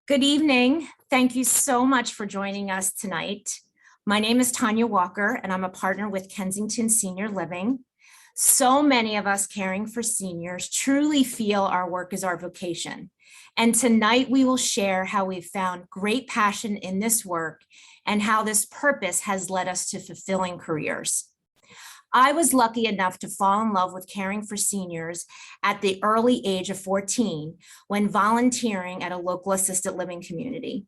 Good evening. Thank you so much for joining us tonight. My name is Tanya Walker, and I'm a partner with Kensington Senior Living. So many of us caring for seniors truly feel our work is our vocation. And tonight we will share how we've found great passion in this work and how this purpose has led us to fulfilling careers. I was lucky enough to fall in love with caring for seniors at the early age of 14 when volunteering at a local assisted living community.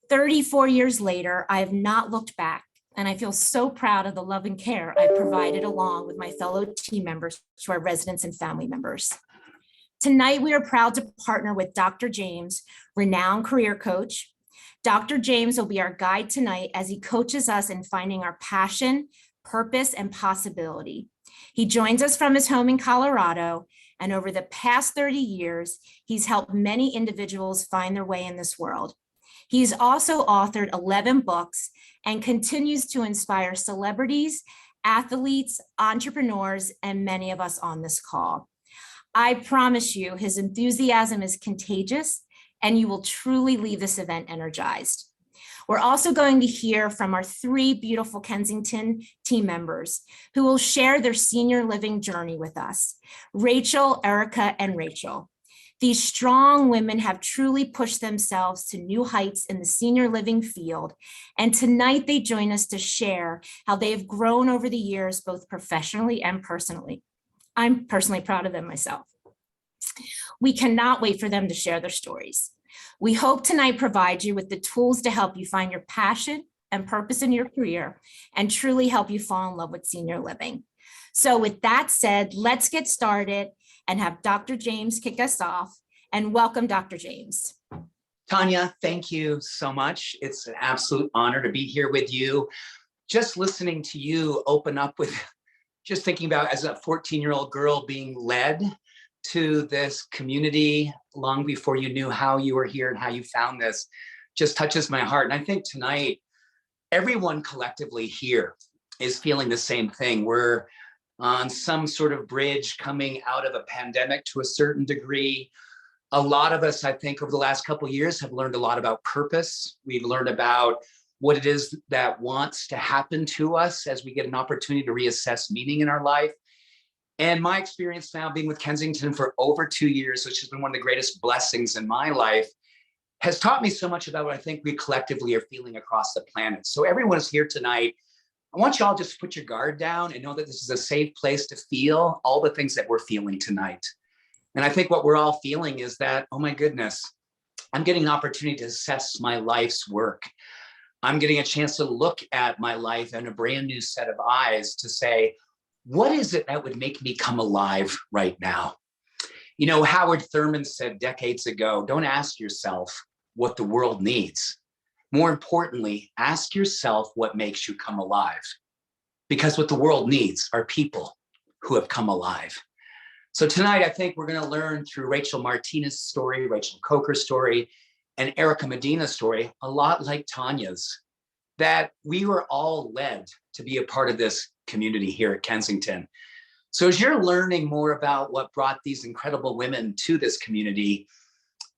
34 years later, I have not looked back, and I feel so proud of the love and care I provided along with my fellow team members to our residents and family members. Tonight, we are proud to partner with Dr. James, renowned career coach. Dr. James will be our guide tonight as he coaches us in finding our passion, purpose, and possibility. He joins us from his home in Colorado, and over the past 30 years, he's helped many individuals find their way in this world. He's also authored 11 books and continues to inspire celebrities, athletes, entrepreneurs, and many of us on this call. I promise you, his enthusiasm is contagious, and you will truly leave this event energized. We're also going to hear from our three beautiful Kensington team members who will share their senior living journey with us: Rachael, Erika, and Rachael. These strong women have truly pushed themselves to new heights in the senior living field, and tonight they join us to share how they have grown over the years, both professionally and personally. I'm personally proud of them myself. We cannot wait for them to share their stories. We hope tonight provides you with the tools to help you find your passion and purpose in your career and truly help you fall in love with senior living. So with that said, let's get started and have Dr. James kick us off. And welcome, Dr. James. Tanya, thank you so much. It's an absolute honor to be here with you. Just listening to you open up with just thinking about as a 14-year-old girl being led to this community long before you knew how you were here and how you found this just touches my heart. And I think tonight, everyone collectively here is feeling the same thing. We're on some sort of bridge coming out of a pandemic to a certain degree. A lot of us, I think, over the last couple of years have learned a lot about purpose. We've learned about what it is that wants to happen to us as we get an opportunity to reassess meaning in our life. And my experience now being with Kensington for over 2 years, which has been one of the greatest blessings in my life, has taught me so much about what I think we collectively are feeling across the planet. So everyone is here tonight. I want you all just to put your guard down and know that this is a safe place to feel all the things that we're feeling tonight. And I think what we're all feeling is that, oh my goodness, I'm getting an opportunity to assess my life's work. I'm getting a chance to look at my life in a brand new set of eyes to say, what is it that would make me come alive right now? You know, Howard Thurman said decades ago, don't ask yourself what the world needs. More importantly, ask yourself what makes you come alive. Because what the world needs are people who have come alive. So tonight, I think we're going to learn through Rachael Martinez's story, Rachael Coker's story, and Erika Medina's story, a lot like Tanya's, that we were all led to be a part of this community here at Kensington. So as you're learning more about what brought these incredible women to this community,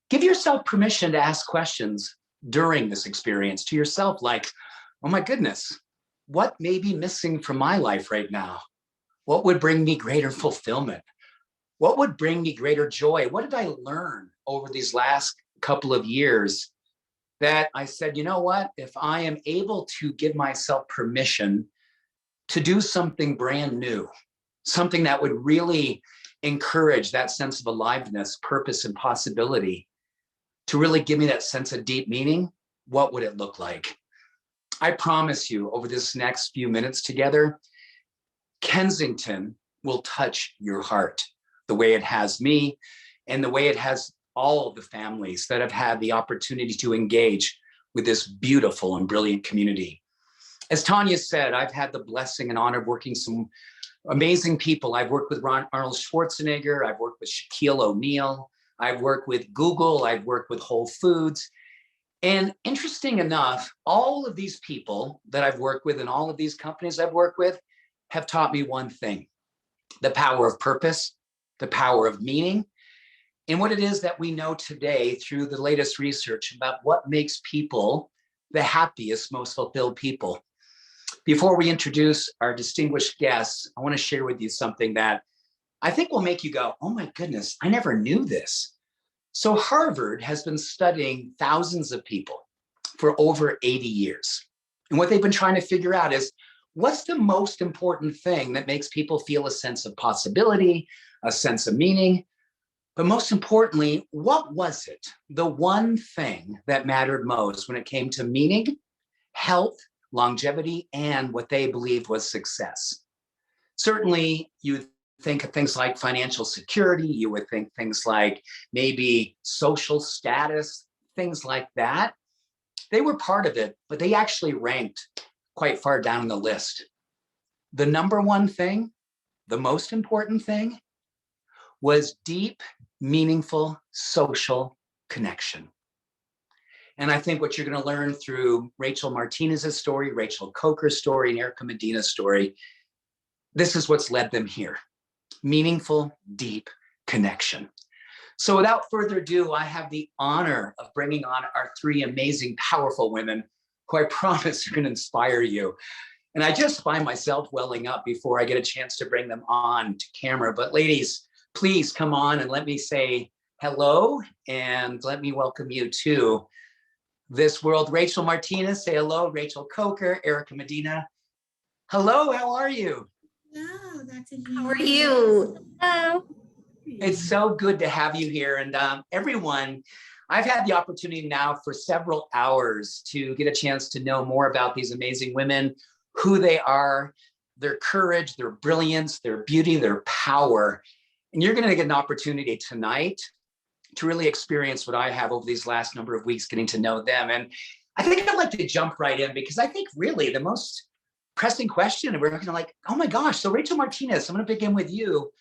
give yourself permission to ask questions during this experience to yourself, like, oh my goodness, what may be missing from my life right now? What would bring me greater fulfillment? What would bring me greater joy? What did I learn over these last couple of years that I said, you know what, if I am able to give myself permission to do something brand new, something that would really encourage that sense of aliveness, purpose, and possibility, to really give me that sense of deep meaning, what would it look like? I promise you, over this next few minutes together, Kensington will touch your heart the way it has me and the way it has all of the families that have had the opportunity to engage with this beautiful and brilliant community. As Tanya said, I've had the blessing and honor of working some amazing people. I've worked with Arnold Schwarzenegger. I've worked with Shaquille O'Neal. I've worked with Google. I've worked with Whole Foods. And interesting enough, all of these people that I've worked with and all of these companies I've worked with have taught me one thing: the power of purpose, the power of meaning, and what it is that we know today through the latest research about what makes people the happiest, most fulfilled people. Before we introduce our distinguished guests, I want to share with you something that I think will make you go, oh my goodness, I never knew this. So Harvard has been studying thousands of people for over 80 years. And what they've been trying to figure out is, what's the most important thing that makes people feel a sense of possibility, a sense of meaning? But most importantly, what was it? The one thing that mattered most when it came to meaning, health, longevity, and what they believed was success. Certainly, you think of things like financial security, you would think things like maybe social status, things like that. They were part of it, but they actually ranked quite far down the list. The number one thing, the most important thing, was deep, meaningful social connection. And I think what you're going to learn through Rachael Martinez's story, Rachael Coker's story, and Erika Medina's story, this is what's led them here. Meaningful, deep connection. So without further ado, I have the honor of bringing on our three amazing, powerful women who I promise are going to inspire you. And I just find myself welling up before I get a chance to bring them on to camera. But ladies, please come on and let me say hello, and let me welcome you to this world. Rachael Martinez, say hello. Rachael Coker, Erika Medina. Hello, how are you? Hello, Dr. How are you? Hello. It's so good to have you here. And everyone, I've had the opportunity now for several hours to get a chance to know more about these amazing women, who they are, their courage, their brilliance, their beauty, their power. And you're going to get an opportunity tonight to really experience what I have over these last number of weeks, getting to know them. And I think I'd like to jump right in, because I think really the most pressing question, and we're going to like, oh my gosh, so Rachael Martinez, I'm going to begin with you.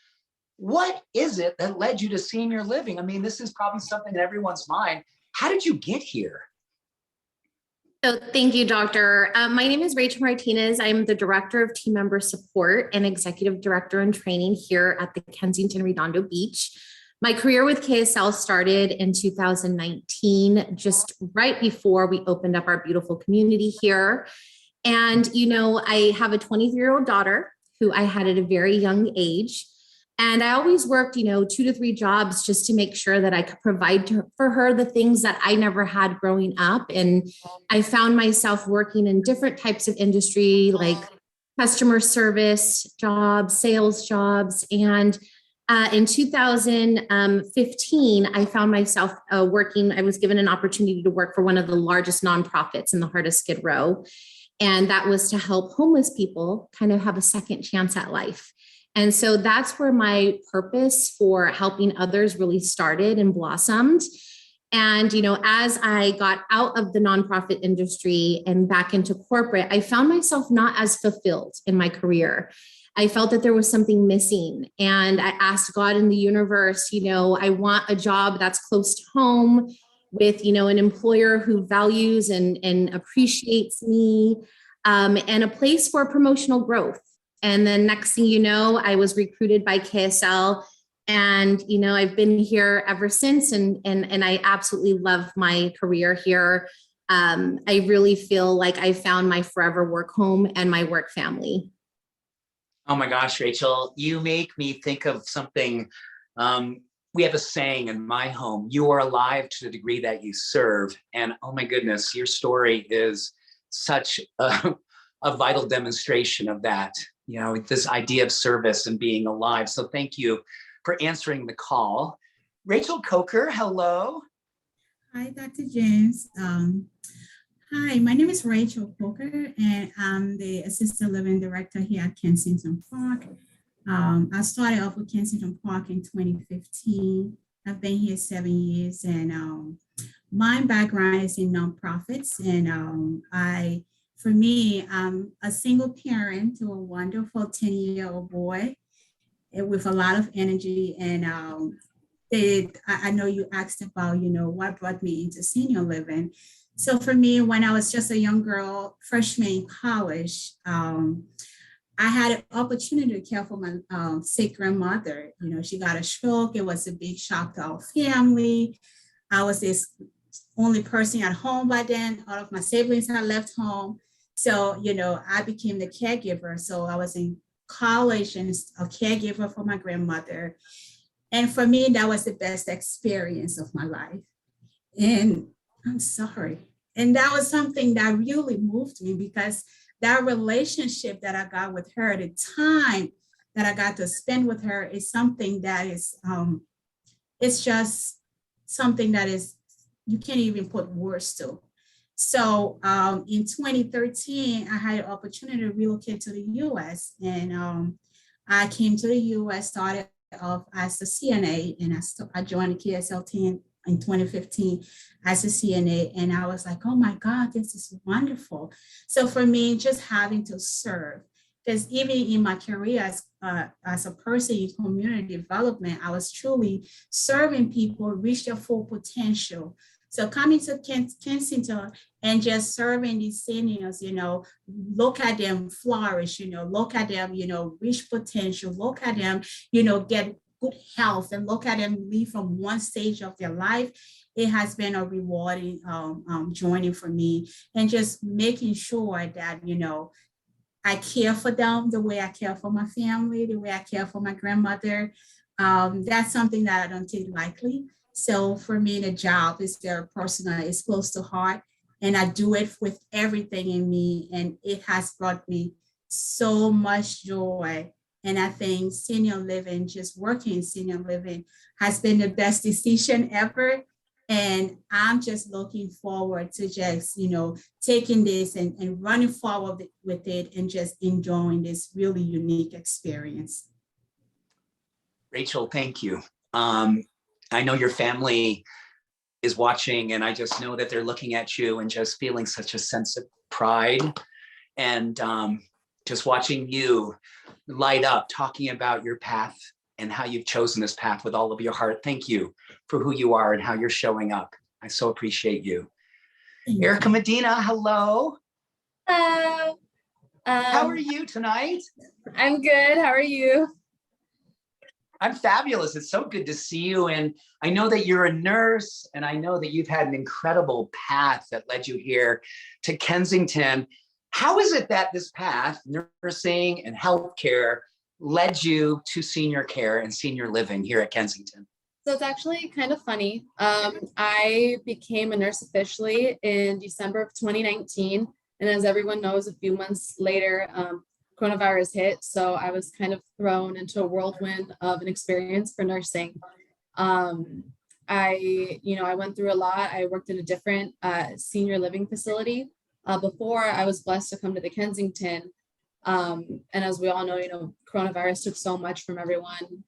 What is it that led you to senior living? I mean, this is probably something in everyone's mind. How did you get here? So thank you, Doctor. My name is Rachael Martinez. I'm the Director of Team Member Support and Executive Director in Training here at the Kensington Redondo Beach. My career with KSL started in 2019, just right before we opened up our beautiful community here. And, you know, I have a 23-year-old daughter who I had at a very young age. And I always worked, 2 to 3 jobs just to make sure that I could provide for her the things that I never had growing up. And I found myself working in different types of industry, like customer service jobs, sales jobs. And in 2015, I found myself working. I was given an opportunity to work for one of the largest nonprofits in the heart of Skid Row. And that was to help homeless people kind of have a second chance at life. And so that's where my purpose for helping others really started and blossomed. And, as I got out of the nonprofit industry and back into corporate, I found myself not as fulfilled in my career. I felt that there was something missing. And I asked God in the universe, I want a job that's close to home with, an employer who values and appreciates me, and a place for promotional growth. And then next thing you know, I was recruited by KSL, and, I've been here ever since. And I absolutely love my career here. I really feel like I found my forever work home and my work family. Oh my gosh, Rachael, you make me think of something. We have a saying in my home: you are alive to the degree that you serve. And oh my goodness, your story is such a vital demonstration of that, this idea of service and being alive. So thank you for answering the call. Rachael Coker, hello. Hi, Dr. James. Hi, my name is Rachael Coker, and I'm the Assisted Living Director here at Kensington Park. I started off with Kensington Park in 2015. I've been here 7 years, and my background is in nonprofits. And for me, I'm a single parent to a wonderful 10-year-old boy with a lot of energy. And I know you asked about, what brought me into senior living. So for me, when I was just a young girl, freshman in college, I had an opportunity to care for my sick grandmother. You know, she got a stroke. It was a big shock to our family. I was this only person at home by then. All of my siblings had left home. So, you know, I became the caregiver. So I was in college and a caregiver for my grandmother. And for me, that was the best experience of my life. And I'm sorry. And that was something that really moved me because that relationship that I got with her, the time that I got to spend with her is something that is, it's just something that is, you can't even put words to. So in 2013, I had an opportunity to relocate to the US, and I came to the US, started off as a CNA, and I joined the KSLT in 2015 as a CNA, and I was like, oh my God, this is wonderful. So for me, just having to serve, because even in my career as a person in community development, I was truly serving people reach their full potential. So coming to Kensington and just serving these seniors, you know, look at them flourish, you know, look at them, you know, reach potential, look at them, you know, get good health, and look at them leave from one stage of their life. It has been a rewarding journey for me, and just making sure that, you know, I care for them the way I care for my family, the way I care for my grandmother. That's something that I don't take lightly. So for me, the job is very personal, it's close to heart, and I do it with everything in me. And it has brought me so much joy. And I think senior living, just working in senior living, has been the best decision ever. And I'm just looking forward to just, you know, taking this and running forward with it and just enjoying this really unique experience. Rachel, thank you. I know your family is watching, and I just know that they're looking at you and just feeling such a sense of pride, and just watching you light up, talking about your path and how you've chosen this path with all of your heart. Thank you for who you are and how you're showing up. I so appreciate you. Erika Medina, hello. Hello. How are you tonight? I'm good. How are you? I'm fabulous. It's so good to see you. And I know that you're a nurse, and I know that you've had an incredible path that led you here to Kensington. How is it that this path, nursing and healthcare, led you to senior care and senior living here at Kensington? So it's actually kind of funny. I became a nurse officially in December of 2019. And as everyone knows, a few months later, coronavirus hit. So I was kind of thrown into a whirlwind of an experience for nursing. I went through a lot. I worked in a different senior living facility before I was blessed to come to the Kensington. And as we all know, coronavirus took so much from everyone.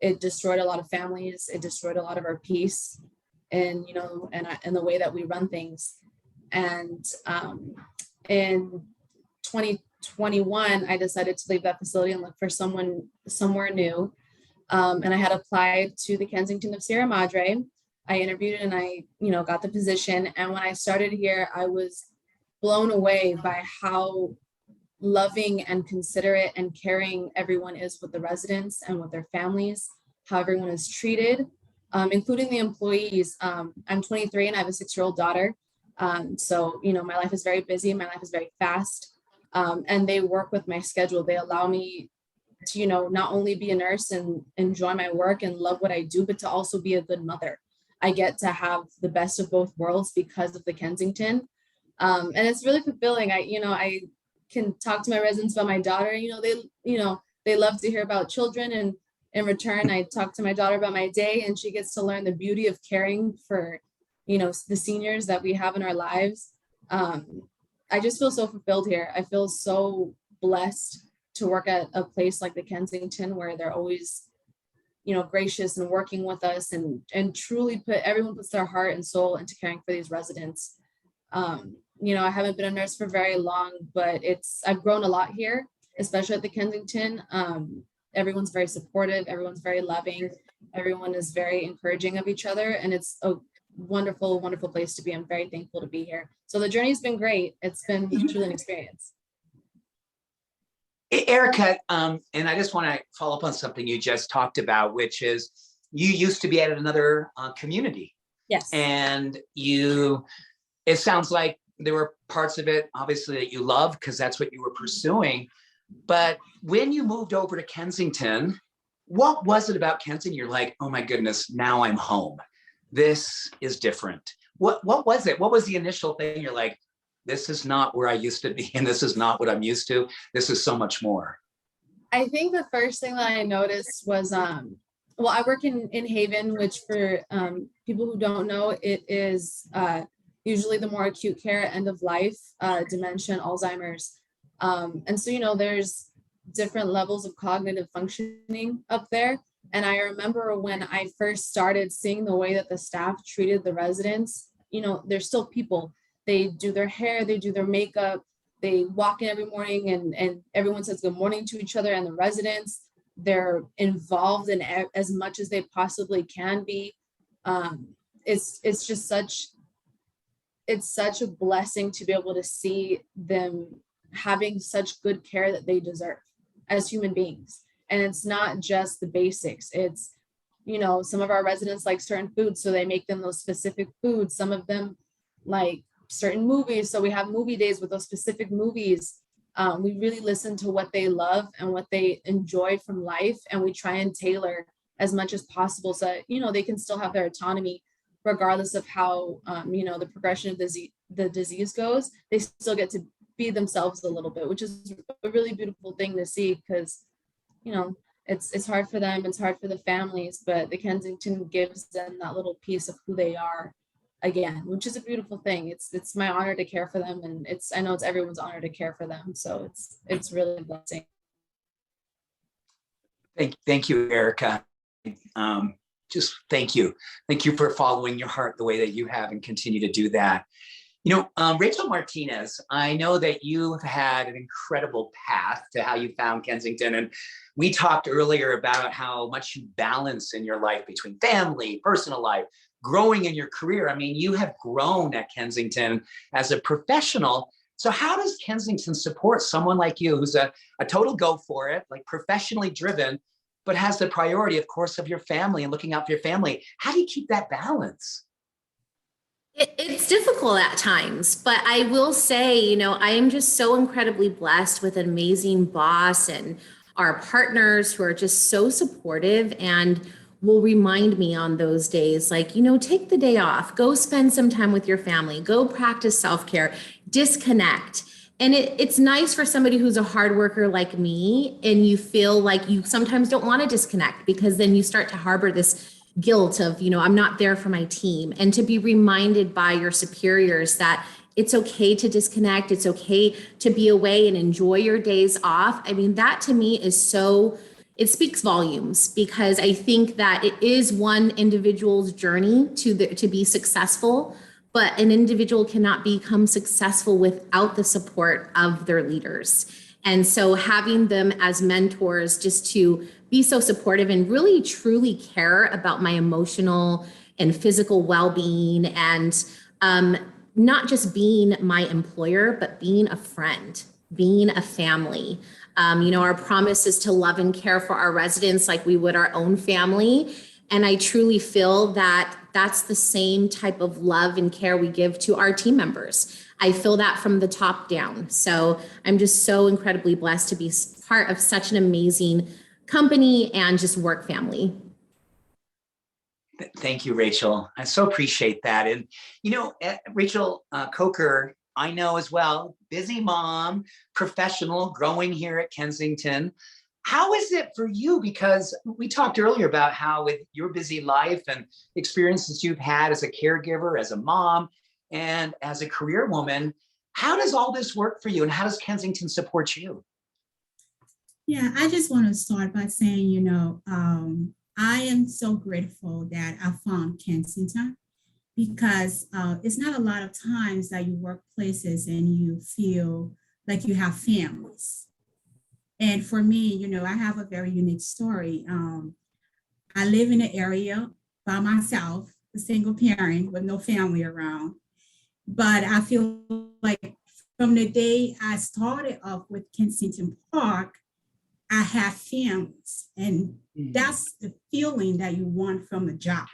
It destroyed a lot of families. It destroyed a lot of our peace, and and the way that we run things. And in 2021, I decided to leave that facility and look for somewhere new. And I had applied to the Kensington of Sierra Madre. I interviewed and I, got the position. And when I started here, I was blown away by how loving and considerate and caring everyone is with the residents and with their families, how everyone is treated, including the employees. I'm 23 and I have a 6-year-old daughter. So, my life is very busy. My life is very fast. And they work with my schedule. They allow me to, not only be a nurse and enjoy my work and love what I do, but to also be a good mother. I get to have the best of both worlds because of the Kensington. And it's really fulfilling. I can talk to my residents about my daughter. They love to hear about children, and in return, I talk to my daughter about my day, and she gets to learn the beauty of caring for, the seniors that we have in our lives. I just feel so fulfilled here. I feel so blessed to work at a place like the Kensington, where they're always, gracious and working with us, and truly everyone puts their heart and soul into caring for these residents. I haven't been a nurse for very long, but I've grown a lot here, especially at the Kensington. Everyone's very supportive. Everyone's very loving. Everyone is very encouraging of each other. And it's a wonderful, wonderful place to be. I'm very thankful to be here. So the journey's been great. It's been truly an experience. Erica, and I just want to follow up on something you just talked about, which is you used to be at another community. Yes. And it sounds like there were parts of it, obviously, that you love because that's what you were pursuing. But when you moved over to Kensington, what was it about Kensington? You're like, oh my goodness, now I'm home. This is different. What was it? What was the initial thing? You're like, this is not where I used to be, and this is not what I'm used to. This is so much more. I think the first thing that I noticed was, well, I work in Haven, which for people who don't know, it is usually the more acute care, end of life, dementia, Alzheimer's. And so, there's different levels of cognitive functioning up there. And I remember when I first started seeing the way that the staff treated the residents, they're still people. They do their hair, they do their makeup, they walk in every morning and everyone says good morning to each other and the residents. They're involved in as much as they possibly can be. It's just such a blessing to be able to see them having such good care that they deserve as human beings. And it's not just the basics. It's, some of our residents like certain foods, so they make them those specific foods. Some of them like certain movies, so we have movie days with those specific movies. We really listen to what they love and what they enjoy from life, and we try and tailor as much as possible so that, they can still have their autonomy regardless of how the progression of the disease goes. They still get to be themselves a little bit, which is a really beautiful thing to see, because it's hard for them, it's hard for the families, but the Kensington gives them that little piece of who they are again, which is a beautiful thing. It's my honor to care for them, and I know it's everyone's honor to care for them. So it's really a blessing. Thank you, Erica. Just thank you. Thank you for following your heart the way that you have and continue to do that. Rachael Martinez, I know that you have had an incredible path to how you found Kensington. And we talked earlier about how much you balance in your life between family, personal life, growing in your career. I mean, you have grown at Kensington as a professional. So how does Kensington support someone like you who's a total go for it, like professionally driven, but has the priority, of course, of your family and looking out for your family? How do you keep that balance? It's difficult at times, but I will say, I am just so incredibly blessed with an amazing boss and our partners who are just so supportive and will remind me on those days, like, take the day off, go spend some time with your family, go practice self-care, disconnect. And it's nice for somebody who's a hard worker like me, and you feel like you sometimes don't want to disconnect, because then you start to harbor this guilt of, I'm not there for my team. And to be reminded by your superiors that it's okay to disconnect, it's okay to be away and enjoy your days off. I mean, that to me is it speaks volumes, because I think that it is one individual's journey to be successful, but an individual cannot become successful without the support of their leaders. And so having them as mentors, just to be so supportive and really truly care about my emotional and physical well-being, and not just being my employer, but being a friend, being a family. Our promise is to love and care for our residents like we would our own family. And I truly feel that that's the same type of love and care we give to our team members. I feel that from the top down. So I'm just so incredibly blessed to be part of such an amazing company and just work family. Thank you, Rachael. I so appreciate that. And, Rachael Coker, I know as well, busy mom, professional, growing here at Kensington. How is it for you? Because we talked earlier about how with your busy life and experiences you've had as a caregiver, as a mom, and as a career woman, how does all this work for you, and how does Kensington support you? Yeah, I just want to start by saying, I am so grateful that I found Kensington, because it's not a lot of times that you work places and you feel like you have families. And for me, I have a very unique story. I live in an area by myself, a single parent with no family around. But I feel like From the day I started off with Kensington Park, I have families, and that's the feeling that you want from a job.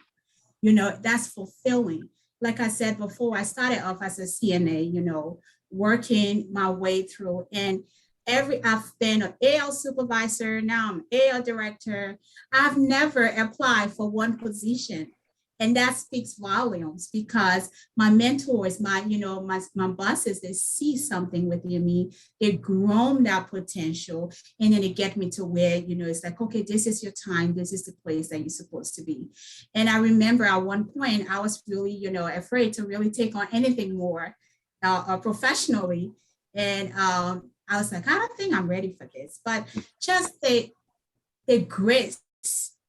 That's fulfilling. Like I said before, I started off as a CNA, working my way through, and I've been an AL supervisor, now I'm AL director. I've never applied for one position. And that speaks volumes because my mentors, my bosses, they see something within me. They grown that potential, and then they get me to where, it's like, okay, this is your time. This is the place that you're supposed to be. And I remember at one point, I was really, afraid to really take on anything more professionally. And I was like, I don't think I'm ready for this. But just the grace,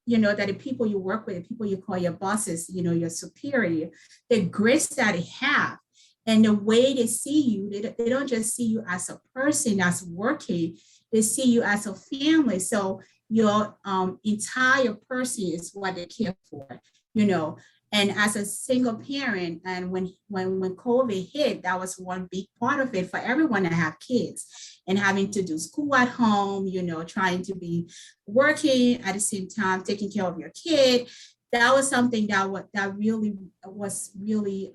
that the people you work with, the people you call your bosses, your superior, the grace that they have and the way they see you, they don't just see you as a person that's working, they see you as a family. So your entire person is what they care for, And as a single parent, and when COVID hit, that was one big part of it for everyone to have kids and having to do school at home, trying to be working at the same time, taking care of your kid. That was something that really was really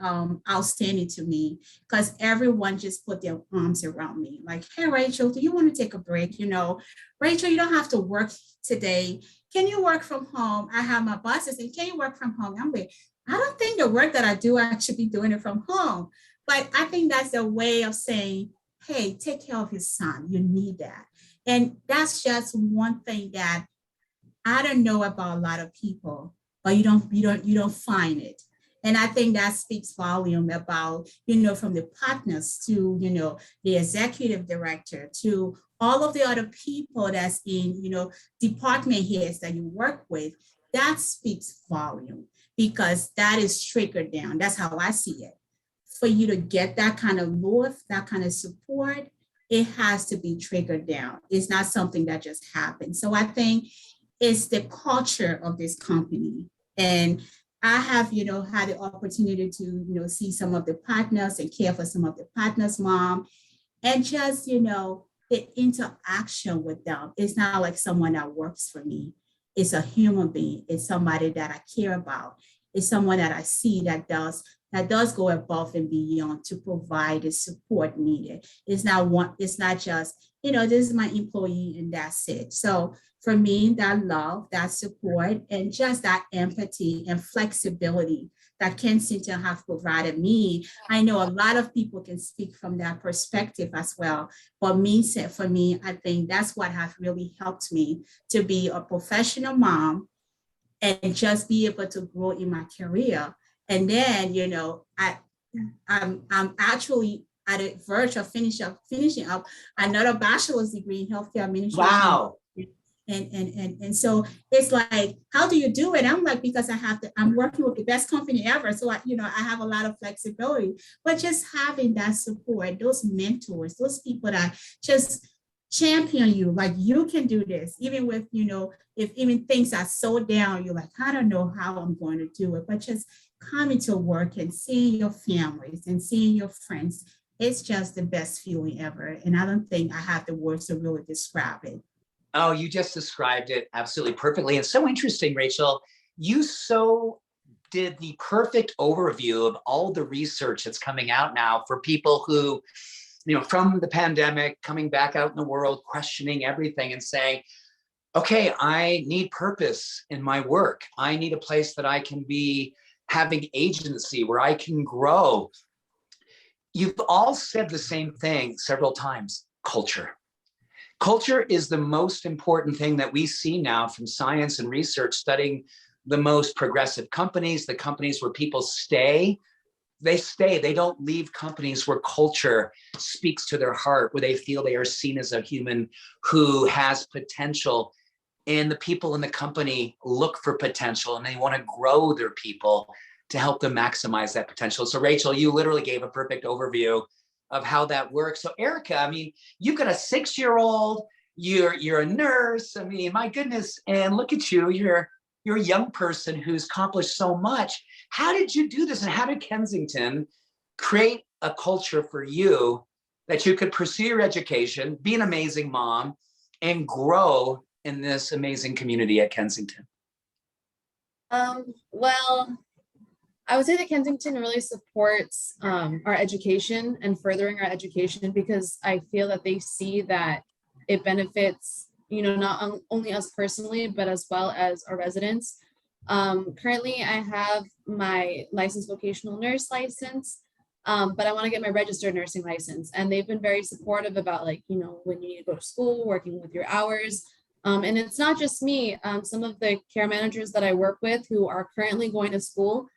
outstanding to me, because everyone just put their arms around me. Like, hey, Rachel, do you want to take a break? Rachel, you don't have to work today. Can you work from home? I have my bosses saying, can you work from home? I'm like, I don't think the work that I do, I should be doing it from home. But I think that's a way of saying, hey, take care of your son. You need that. And that's just one thing that I don't know about a lot of people, but you don't find it. And I think that speaks volume about, from the partners to, the executive director to all of the other people that's in, department heads that you work with. That speaks volume, because that is trickled down. That's how I see it. For you to get that kind of love, that kind of support, it has to be trickled down. It's not something that just happens. So I think it's the culture of this company. And I have, had the opportunity to, see some of the partners and care for some of the partners' mom, and just, the interaction with them. It's not like someone that works for me. It's a human being. It's somebody that I care about. It's someone that I see that does go above and beyond to provide the support needed. It's not just, this is my employee and that's it. So for me, that love, that support, and just that empathy and flexibility that Kensington have provided me. I know a lot of people can speak from that perspective as well. But for me, I think that's what has really helped me to be a professional mom and just be able to grow in my career. And then, I'm actually at the verge of finishing up another bachelor's degree in healthcare administration. Wow. And so it's like, how do you do it? I'm like, because I'm working with the best company ever. So I have a lot of flexibility, but just having that support, those mentors, those people that just champion you, like, you can do this, even with, if even things are so down, you're like, I don't know how I'm going to do it, but just coming to work and seeing your families and seeing your friends, it's just the best feeling ever. And I don't think I have the words to really describe it. Oh, you just described it absolutely perfectly. And so interesting, Rachel. You so did the perfect overview of all the research that's coming out now for people who, from the pandemic, coming back out in the world, questioning everything and saying, okay, I need purpose in my work. I need a place that I can be having agency, where I can grow. You've all said the same thing several times: culture. Culture is the most important thing that we see now from science and research, studying the most progressive companies, the companies where people stay. They don't leave companies where culture speaks to their heart, where they feel they are seen as a human who has potential. And the people in the company look for potential, and they want to grow their people to help them maximize that potential. So Rachel, you literally gave a perfect overview of how that works. So Erika, you've got a 6-year-old, you're a nurse. My goodness. And look at you, you're a young person who's accomplished so much. How did you do this? And how did Kensington create a culture for you that you could pursue your education, be an amazing mom, and grow in this amazing community at Kensington? Well, I would say that Kensington really supports our education and furthering our education, because I feel that they see that it benefits, not only us personally, but as well as our residents. Currently, I have my licensed vocational nurse license, but I want to get my registered nursing license. And they've been very supportive about, like, when you need to go to school, working with your hours. And it's not just me. Some of the care managers that I work with who are currently going to school,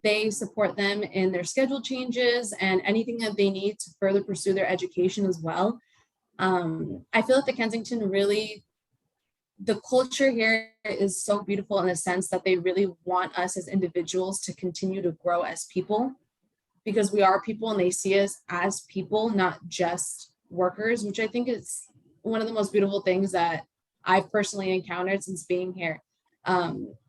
they support them in their schedule changes and anything that they need to further pursue their education as well. I feel that the Kensington really, the culture here is so beautiful in the sense that they really want us as individuals to continue to grow as people, because we are people and they see us as people, not just workers, which I think is one of the most beautiful things that I've personally encountered since being here.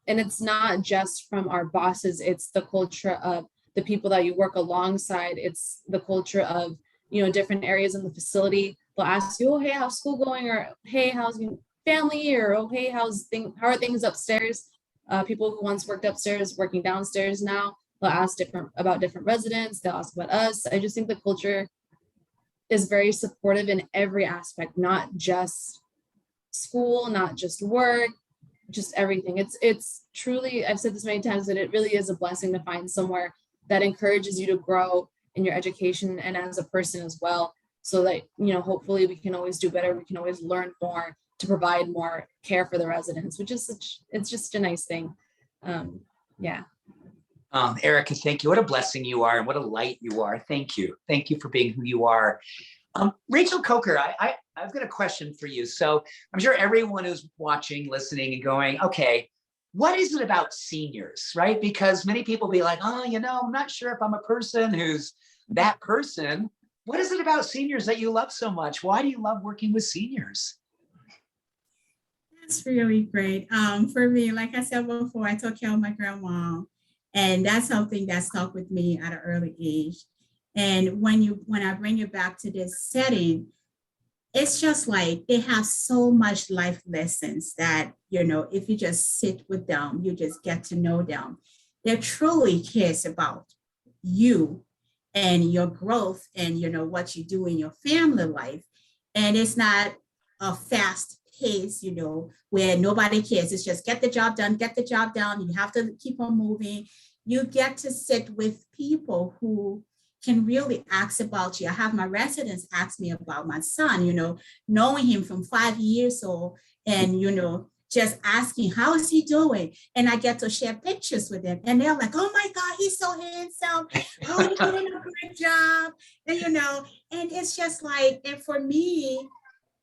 And it's not just from our bosses, it's the culture of the people that you work alongside. It's the culture of, different areas in the facility. They'll ask you, oh, hey, how's school going? Or, hey, how's your family? Or, oh, hey, how are things upstairs? People who once worked upstairs, working downstairs now, they'll ask about different residents. They'll ask about us. I just think the culture is very supportive in every aspect, not just school, not just work, just everything. It's truly, I've said this many times, that it really is a blessing to find somewhere that encourages you to grow in your education and as a person as well, so that hopefully we can always do better, we can always learn more to provide more care for the residents, which is it's just a nice thing. Yeah. Erika, thank you. What a blessing you are, and what a light you are. Thank you for being who you are. Rachael Coker, I've got a question for you. So I'm sure everyone who's watching, listening, and going, okay, what is it about seniors, right? Because many people be like, oh, I'm not sure if I'm a person who's that person. What is it about seniors that you love so much? Why do you love working with seniors? That's really great. For me, like I said before, I took care of my grandma, and that's something that stuck with me at an early age. And when I bring it back to this setting, it's just like they have so much life lessons that, if you just sit with them, you just get to know them. They truly cares about you and your growth and, what you do in your family life. And it's not a fast pace, where nobody cares. It's just get the job done. You have to keep on moving. You get to sit with people who can really ask about you. I have my residents ask me about my son, knowing him from 5 years old, and, just asking, how is he doing? And I get to share pictures with them. And they're like, oh my God, he's so handsome. Oh, you're doing a great job. And, and it's just like, and for me,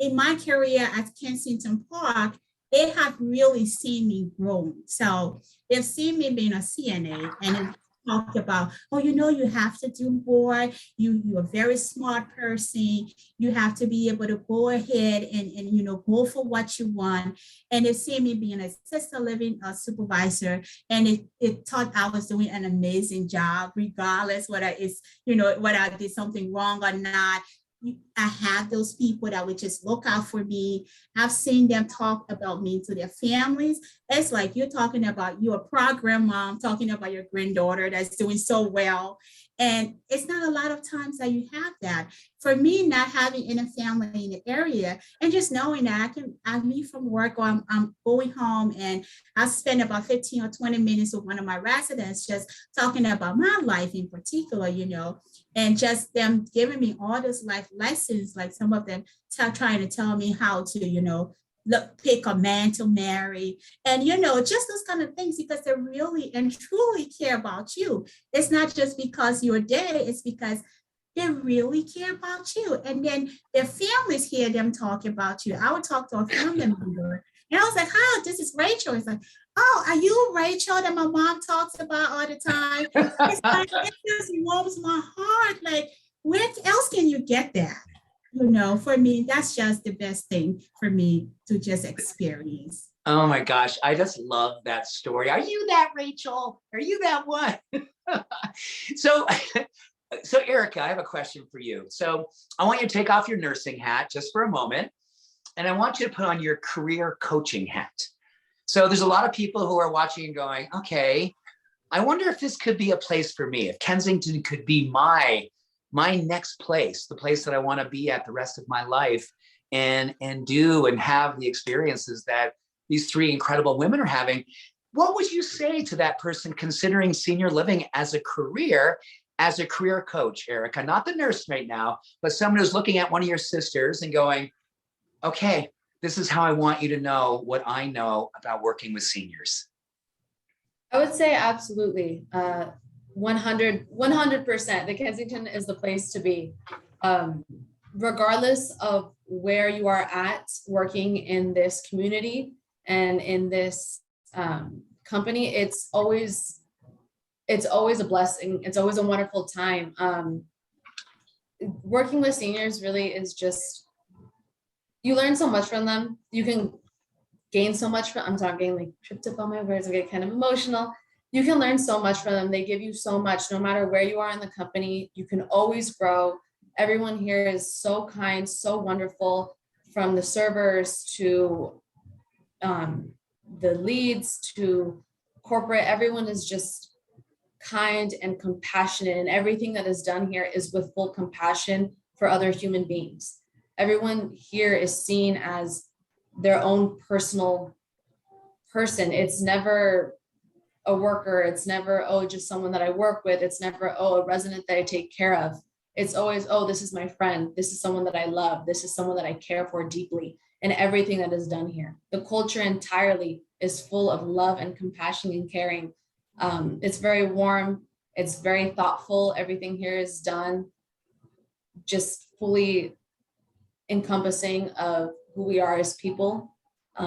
in my career at Kensington Park, they have really seen me grow. So they've seen me being a CNA, and talked about, oh, you have to do more. You're a very smart person. You have to be able to go ahead and go for what you want. And they see me being an assisted living supervisor, and it thought I was doing an amazing job, regardless whether I did something wrong or not. I have those people that would just look out for me. I've seen them talk about me to their families. It's like you're talking about your program mom, talking about your granddaughter that's doing so well. And it's not a lot of times that you have that. For me, not having any family in the area and just knowing that I leave from work, or I'm going home, and I spend about 15 or 20 minutes with one of my residents just talking about my life in particular, and just them giving me all those life lessons, like some of them trying to tell me how to, pick a man to marry, and just those kind of things, because they really and truly care about you. It's not just because you're there, it's because they really care about you. And then their families hear them talk about you. I would talk to a family member, and I was like, "Hi, this is Rachel." It's like, "Oh, are you Rachel that my mom talks about all the time?" It's like, it just warms my heart. Like, where else can you get that? For me, that's just the best thing for me to just experience. Oh my gosh, I just love that story. Are you that Rachel? Are you that one? So So Erika, I have a question for you. So I want you to take off your nursing hat just for a moment, and I want you to put on your career coaching hat. So there's a lot of people who are watching and going, okay, I wonder if this could be a place for me, if Kensington could be my next place, the place that I want to be at the rest of my life, and do and have the experiences that these three incredible women are having. What would you say to that person considering senior living as a career coach, Erika? Not the nurse right now, but someone who's looking at one of your sisters and going, okay, this is how I want you to know what I know about working with seniors. I would say absolutely. 100%. The Kensington is the place to be. Regardless of where you are at working in this community and in this company, it's always a blessing. It's always a wonderful time. Working with seniors really is just, you learn so much from them. You can gain so much from, I'm talking like tripped up on my words, I get kind of emotional. You can learn so much from them. They give you so much, no matter where you are in the company. You can always grow. Everyone here is so kind, so wonderful, from the servers to the leads to corporate. Everyone is just kind and compassionate, and everything that is done here is with full compassion for other human beings. Everyone here is seen as their own personal person. It's never a worker. It's never, oh, just someone that I work with. It's never, oh, a resident that I take care of. It's always, oh, this is my friend. This is someone that I love. This is someone that I care for deeply, and everything that is done here. The culture entirely is full of love and compassion and caring. It's very warm. It's very thoughtful. Everything here is done just fully encompassing of who we are as people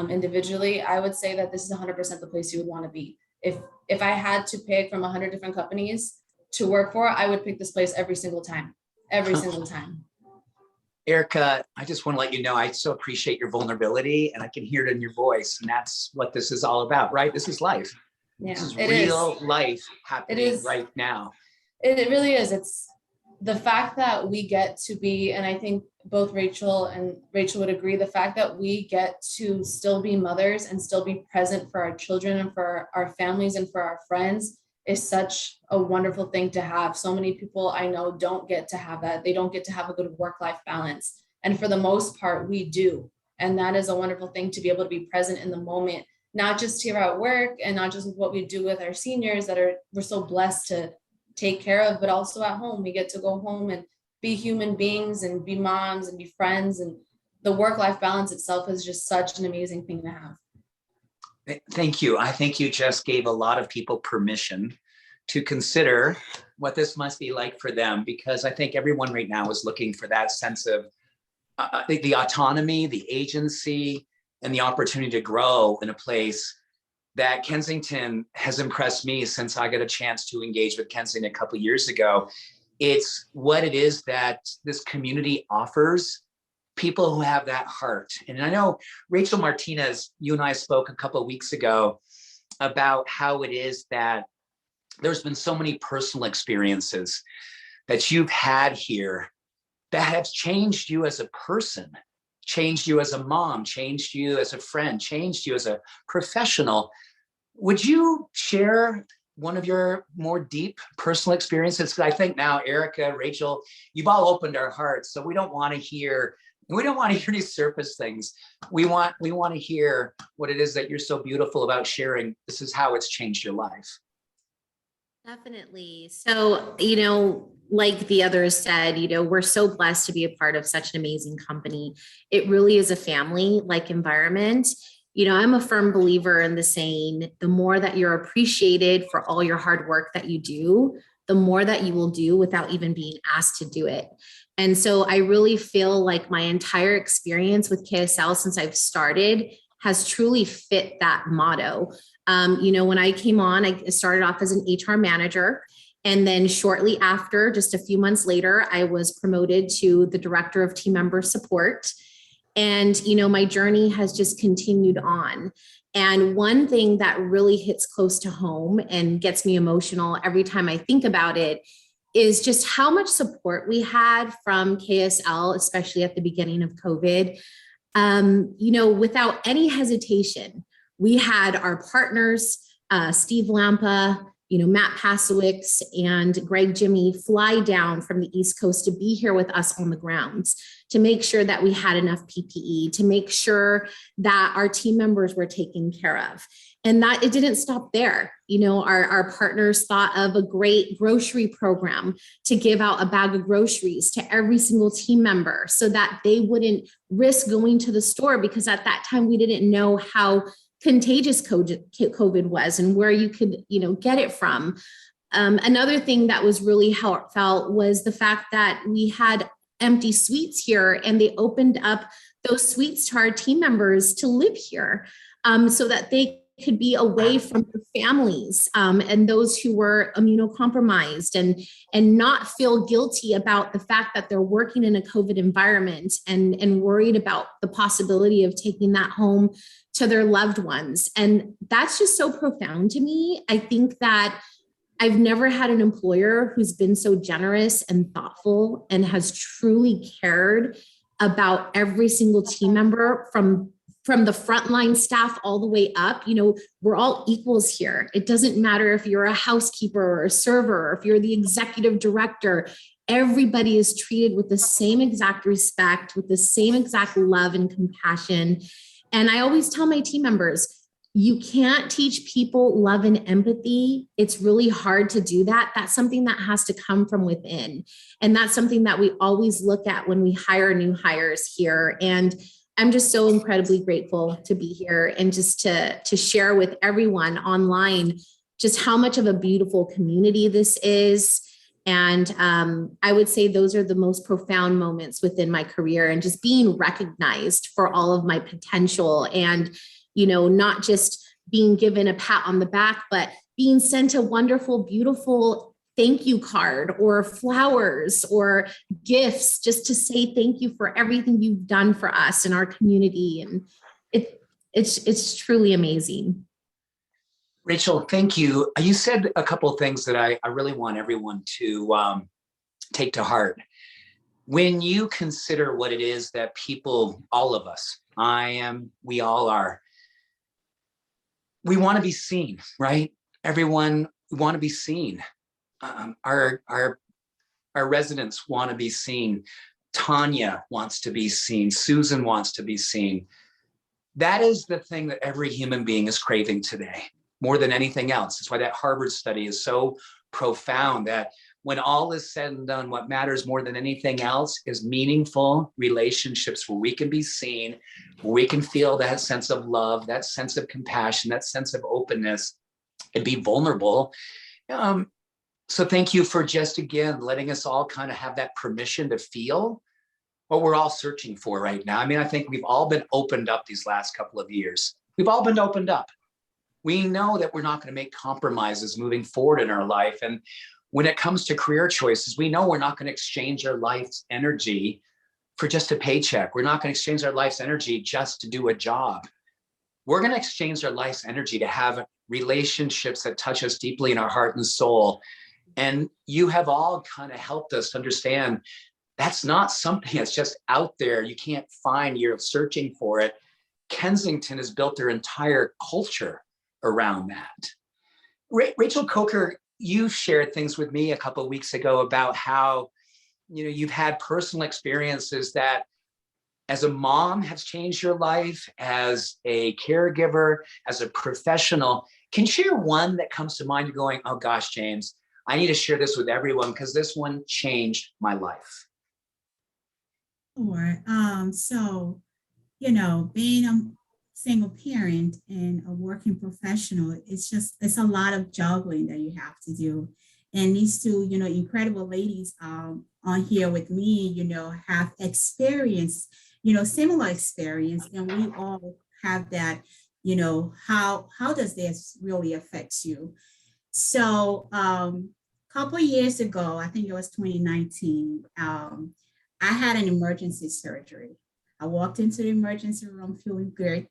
individually. I would say that this is 100% the place you would want to be. If I had to pick from 100 different companies to work for, I would pick this place every single time. Erika, I just want to let you know, I so appreciate your vulnerability, and I can hear it in your voice. And that's what this is all about, right? This is life. Yeah, this is real life happening right now. It really is. It's the fact that we get to be, and I think both Rachael would agree, the fact that we get to still be mothers and still be present for our children and for our families and for our friends is such a wonderful thing to have. So many people I know don't get to have that. They don't get to have a good work-life balance. And for the most part, we do. And that is a wonderful thing, to be able to be present in the moment, not just here at work and not just with what we do with our seniors that we're so blessed to take care of, but also at home. We get to go home and be human beings and be moms and be friends. And the work-life balance itself is just such an amazing thing to have. Thank you. I think you just gave a lot of people permission to consider what this must be like for them, because I think everyone right now is looking for that sense of the autonomy, the agency, and the opportunity to grow in a place that Kensington has impressed me since I got a chance to engage with Kensington a couple of years ago. It's what it is that this community offers people who have that heart. And I know, Rachael Martinez, you and I spoke a couple of weeks ago about how it is that there's been so many personal experiences that you've had here that have changed you as a person, changed you as a mom, changed you as a friend, changed you as a professional. Would you share one of your more deep personal experiences? Because I think now, Erika, Rachael, you've all opened our hearts. So we don't want to hear these surface things. We want to hear what it is that you're so beautiful about sharing. This is how it's changed your life. Definitely. So, like the others said, we're so blessed to be a part of such an amazing company. It really is a family-like environment. I'm a firm believer in the saying, the more that you're appreciated for all your hard work that you do, the more that you will do without even being asked to do it. And so I really feel like my entire experience with KSL since I've started has truly fit that motto. When I came on, I started off as an HR manager. And then shortly after, just a few months later, I was promoted to the director of team member support. And, my journey has just continued on. And one thing that really hits close to home and gets me emotional every time I think about it is just how much support we had from KSL, especially at the beginning of COVID. Without any hesitation, we had our partners, Steve Lampa, Matt Pasowicz and Greg Jimmy fly down from the East Coast to be here with us on the grounds, to make sure that we had enough PPE, to make sure that our team members were taken care of. And that it didn't stop there. Our partners thought of a great grocery program to give out a bag of groceries to every single team member so that they wouldn't risk going to the store, because at that time we didn't know how contagious COVID was and where you could, get it from. Another thing that was really heartfelt was the fact that we had empty suites here, and they opened up those suites to our team members to live here, so that they could be away from their families, and those who were immunocompromised, and not feel guilty about the fact that they're working in a COVID environment and worried about the possibility of taking that home to their loved ones. And that's just so profound to me. I think that I've never had an employer who's been so generous and thoughtful and has truly cared about every single team member from the frontline staff all the way up. We're all equals here. It doesn't matter if you're a housekeeper or a server, or if you're the executive director. Everybody is treated with the same exact respect, with the same exact love and compassion. And I always tell my team members, you can't teach people love and empathy. It's really hard to do that. That's something that has to come from within. And that's something that we always look at when we hire new hires here. And I'm just so incredibly grateful to be here and just to share with everyone online just how much of a beautiful community this is. And I would say those are the most profound moments within my career, and just being recognized for all of my potential, and, not just being given a pat on the back, but being sent a wonderful, beautiful thank you card or flowers or gifts, just to say thank you for everything you've done for us and our community. And it's truly amazing. Rachael, thank you. You said a couple of things that I really want everyone to take to heart. When you consider what it is that people, all of us, we all are, we want to be seen, right? Everyone, we want to be seen. Our residents want to be seen. Tanya wants to be seen. Susan wants to be seen. That is the thing that every human being is craving today, more than anything else. That's why that Harvard study is so profound, that when all is said and done, what matters more than anything else is meaningful relationships where we can be seen, where we can feel that sense of love, that sense of compassion, that sense of openness, and be vulnerable. So thank you for just, again, letting us all kind of have that permission to feel what we're all searching for right now. I mean, I think we've all been opened up these last couple of years. We've all been opened up. We know that we're not going to make compromises moving forward in our life. And when it comes to career choices, we know we're not going to exchange our life's energy for just a paycheck. We're not going to exchange our life's energy just to do a job. We're going to exchange our life's energy to have relationships that touch us deeply in our heart and soul. And you have all kind of helped us understand that's not something that's just out there. You can't find, you're searching for it. Kensington has built their entire culture around that. Rachael Coker, you shared things with me a couple of weeks ago about how, you've had personal experiences that as a mom has changed your life, as a caregiver, as a professional. Can you share one that comes to mind? You're going, oh gosh, James, I need to share this with everyone because this one changed my life. Sure. So, being a single parent and a working professional, it's a lot of juggling that you have to do. And these two, incredible ladies on here with me, have experience, similar experience. And we all have that, how does this really affect you? So couple of years ago, I think it was 2019, I had an emergency surgery. I walked into the emergency room feeling good.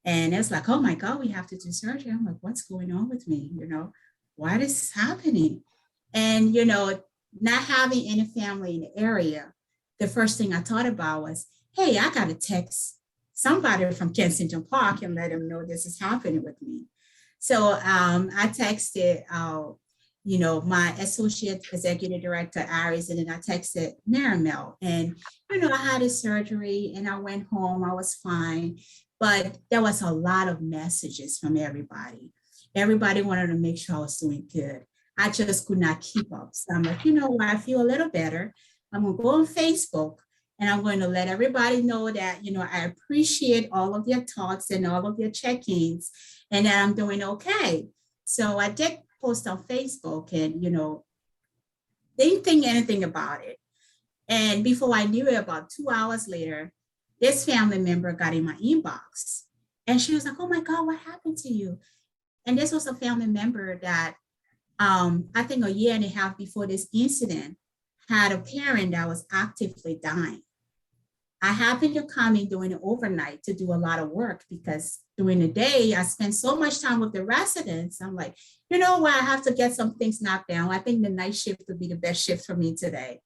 And it's like, oh my God, we have to do surgery. I'm like, what's going on with me? Why is this happening? And, not having any family in the area, the first thing I thought about was, hey, I got to text somebody from Kensington Park and let them know this is happening with me. So I texted, my associate executive director, Aries, and then I texted Marimel. And, I had a surgery and I went home. I was fine. But there was a lot of messages from everybody. Everybody wanted to make sure I was doing good. I just could not keep up. So I'm like, I feel a little better. I'm going to go on Facebook and I'm going to let everybody know that, I appreciate all of your thoughts and all of your check-ins and that I'm doing okay. So I did post on Facebook and, didn't think anything about it. And before I knew it, about 2 hours later, this family member got in my inbox and she was like, oh my God, what happened to you? And this was a family member that I think a year and a half before this incident had a parent that was actively dying. I happened to come in during the overnight to do a lot of work because during the day, I spent so much time with the residents. I'm like, you know what? I have to get some things knocked down. I think the night shift would be the best shift for me today.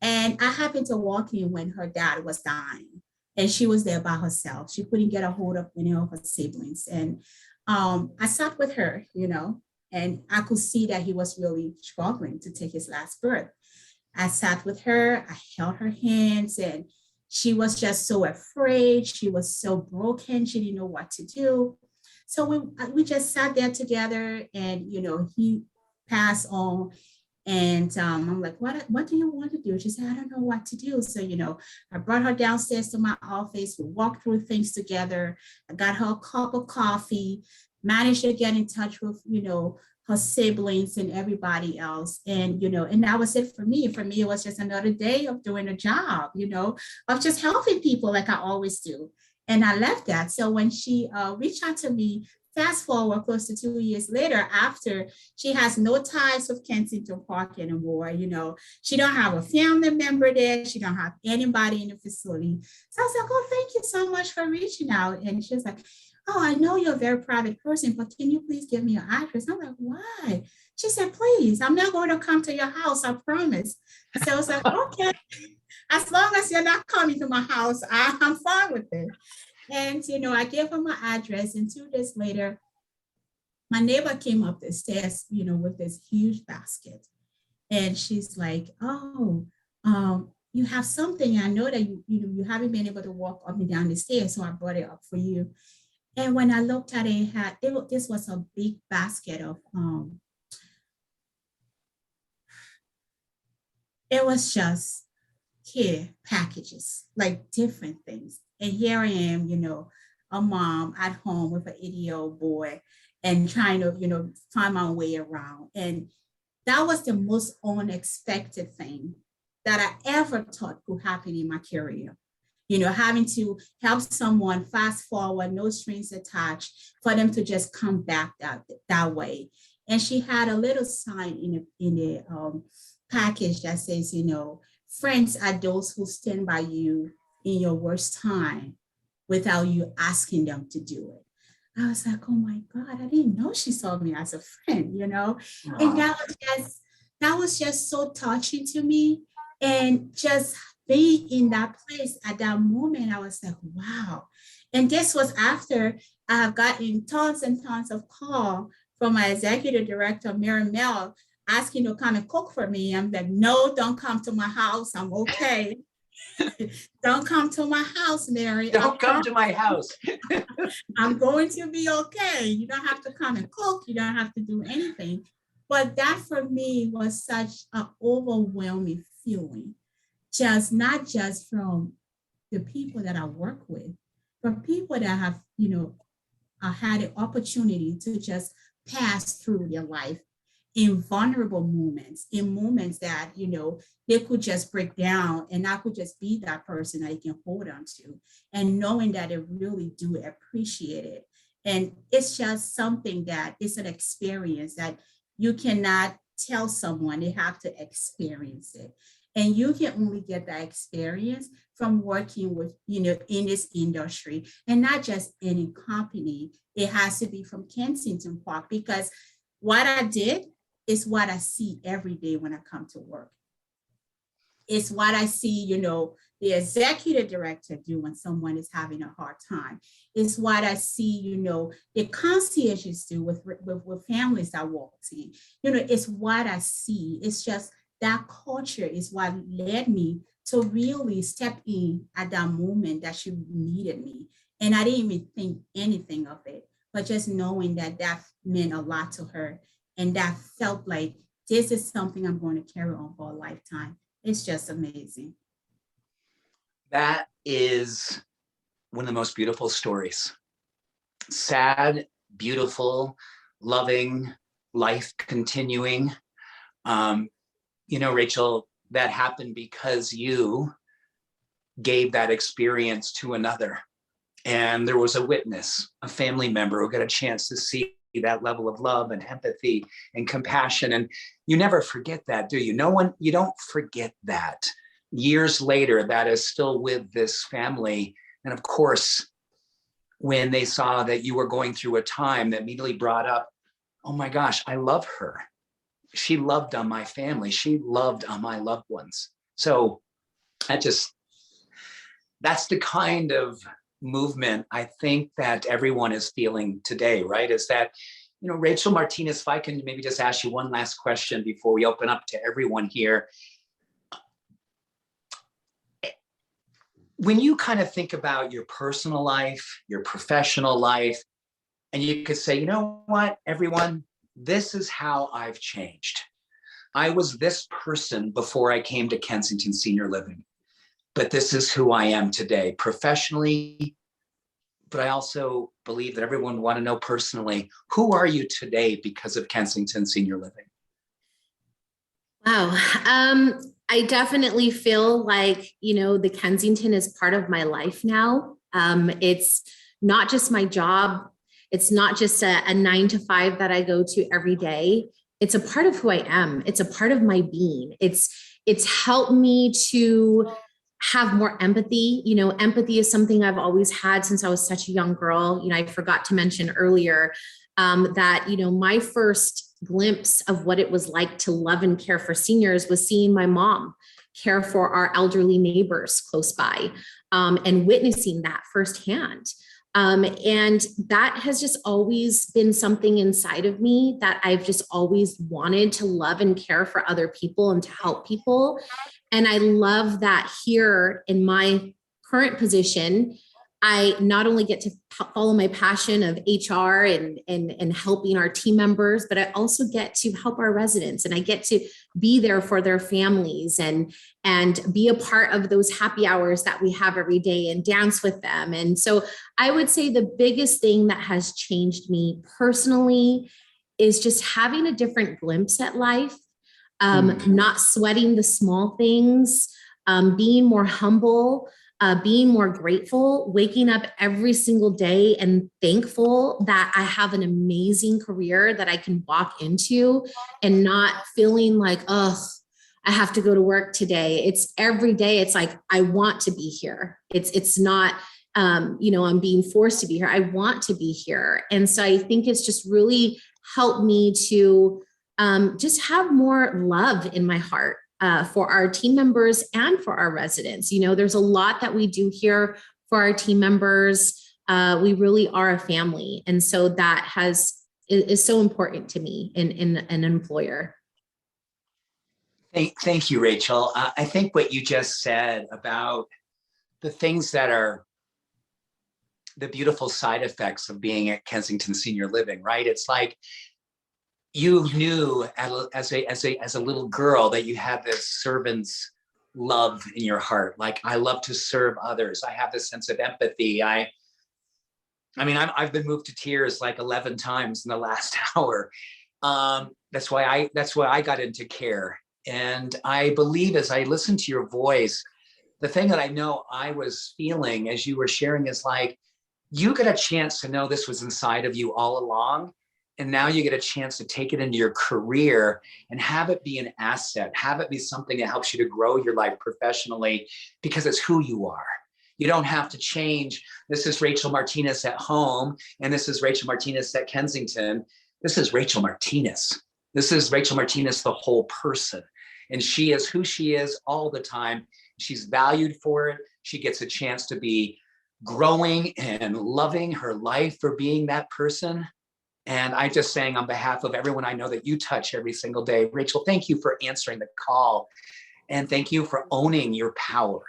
And I happened to walk in when her dad was dying and she was there by herself. She couldn't get a hold of any of her siblings. And I sat with her, and I could see that he was really struggling to take his last breath. I sat with her, I held her hands, and she was just so afraid. She was so broken. She didn't know what to do. So we just sat there together and, he passed on. And I'm like, what do you want to do? She said, I don't know what to do. So, I brought her downstairs to my office. We walked through things together. I got her a cup of coffee, managed to get in touch with, her siblings and everybody else. And, and that was it for me. For me, it was just another day of doing a job, of just helping people like I always do. And I left that. So when she reached out to me, fast forward close to 2 years later, after she has no ties with Kensington Park anymore, she don't have a family member there. She don't have anybody in the facility. So I was like, oh, thank you so much for reaching out. And she was like, oh, I know you're a very private person, but can you please give me your address? I'm like, why? She said, please, I'm not going to come to your house, I promise. So I was like, okay, as long as you're not coming to my house, I'm fine with it. And, I gave her my address, and 2 days later, my neighbor came up the stairs, with this huge basket. And she's like, oh, you have something. I know that you haven't been able to walk up and down the stairs, so I brought it up for you. And when I looked at it, this was a big basket of, it was just care packages, like different things. And here I am, a mom at home with an 80-year-old boy and trying to, find my way around. And that was the most unexpected thing that I ever thought could happen in my career. Having to help someone fast forward, no strings attached, for them to just come back that way. And she had a little sign in the package that says, friends are those who stand by you in your worst time without you asking them to do it. I was like, oh my God, I didn't know she saw me as a friend, Aww. And that was just so touching to me. And just being in that place at that moment, I was like, wow. And this was after I have gotten tons and tons of calls from my executive director, Mary Mel, asking to come and cook for me. I'm like, no, don't come to my house. I'm okay. Don't come to my house, Mary. Don't come to my house. I'm going to be okay. You don't have to come and cook. You don't have to do anything. But that for me was such an overwhelming feeling. Not just from the people that I work with, but people that have, had the opportunity to just pass through their life in vulnerable moments, in moments that, they could just break down, and I could just be that person that they can hold on to, and knowing that they really do appreciate it. And it's just something that is an experience that you cannot tell someone, they have to experience it. And you can only get that experience from working with, in this industry, and not just any company. It has to be from Kensington Park, because what I did is what I see every day when I come to work. It's what I see, the executive director do when someone is having a hard time. It's what I see, the concierges do with families that walk in. It's what I see. It's just that culture is what led me to really step in at that moment that she needed me. And I didn't even think anything of it, but just knowing that meant a lot to her. And that felt like this is something I'm going to carry on for a lifetime. It's just amazing. That is one of the most beautiful stories. Sad, beautiful, loving, life continuing. Rachael, that happened because you gave that experience to another. And there was a witness, a family member who got a chance to see that level of love and empathy and compassion. And you never forget that, do you? You don't forget that. Years later, that is still with this family. And of course, when they saw that you were going through a time, that immediately brought up, oh my gosh, I love her. She loved on my family. She loved on my loved ones. So that's the kind of movement I think that everyone is feeling today, right? Is that, Rachael Martinez, if I can maybe just ask you one last question before we open up to everyone here. When you kind of think about your personal life, your professional life, and you could say, you know what, everyone, this is how I've changed. I was this person before I came to Kensington Senior Living, but this is who I am today, professionally. But I also believe that everyone would want to know personally, who are you today because of Kensington Senior Living? Wow. I definitely feel like, the Kensington is part of my life now. It's not just my job. It's not just a 9-to-5 that I go to every day. It's a part of who I am. It's a part of my being. It's helped me to have more empathy. Empathy is something I've always had since I was such a young girl. I forgot to mention earlier that, my first glimpse of what it was like to love and care for seniors was seeing my mom care for our elderly neighbors close by and witnessing that firsthand. And that has just always been something inside of me that I've just always wanted to love and care for other people and to help people. And I love that here in my current position, I not only get to follow my passion of HR and helping our team members, but I also get to help our residents, and I get to be there for their families and be a part of those happy hours that we have every day and dance with them. And so I would say the biggest thing that has changed me personally is just having a different glimpse at life, not sweating the small things, being more humble, being more grateful, waking up every single day and thankful that I have an amazing career that I can walk into and not feeling like, oh, I have to go to work today. It's every day. It's like, I want to be here. It's not, I'm being forced to be here. I want to be here. And so I think it's just really helped me to just have more love in my heart. For our team members and for our residents. There's a lot that we do here for our team members. We really are a family. And so that is so important to me in an employer. Thank you, Rachael. I think what you just said about the things that are the beautiful side effects of being at Kensington Senior Living, right? It's like, you knew as a little girl that you had this servant's love in your heart. Like, I love to serve others. I have this sense of empathy. I've been moved to tears like 11 times in the last hour. That's why I got into care. And I believe, as I listened to your voice, the thing that I know I was feeling as you were sharing is like, you get a chance to know this was inside of you all along. And now you get a chance to take it into your career and have it be an asset, have it be something that helps you to grow your life professionally, because it's who you are. You don't have to change. This is Rachael Martinez at home, and this is Rachael Martinez at Kensington. This is Rachael Martinez. This is Rachael Martinez, the whole person. And she is who she is all the time. She's valued for it. She gets a chance to be growing and loving her life for being that person. And I'm just saying on behalf of everyone I know that you touch every single day, Rachael, thank you for answering the call. And thank you for owning your power.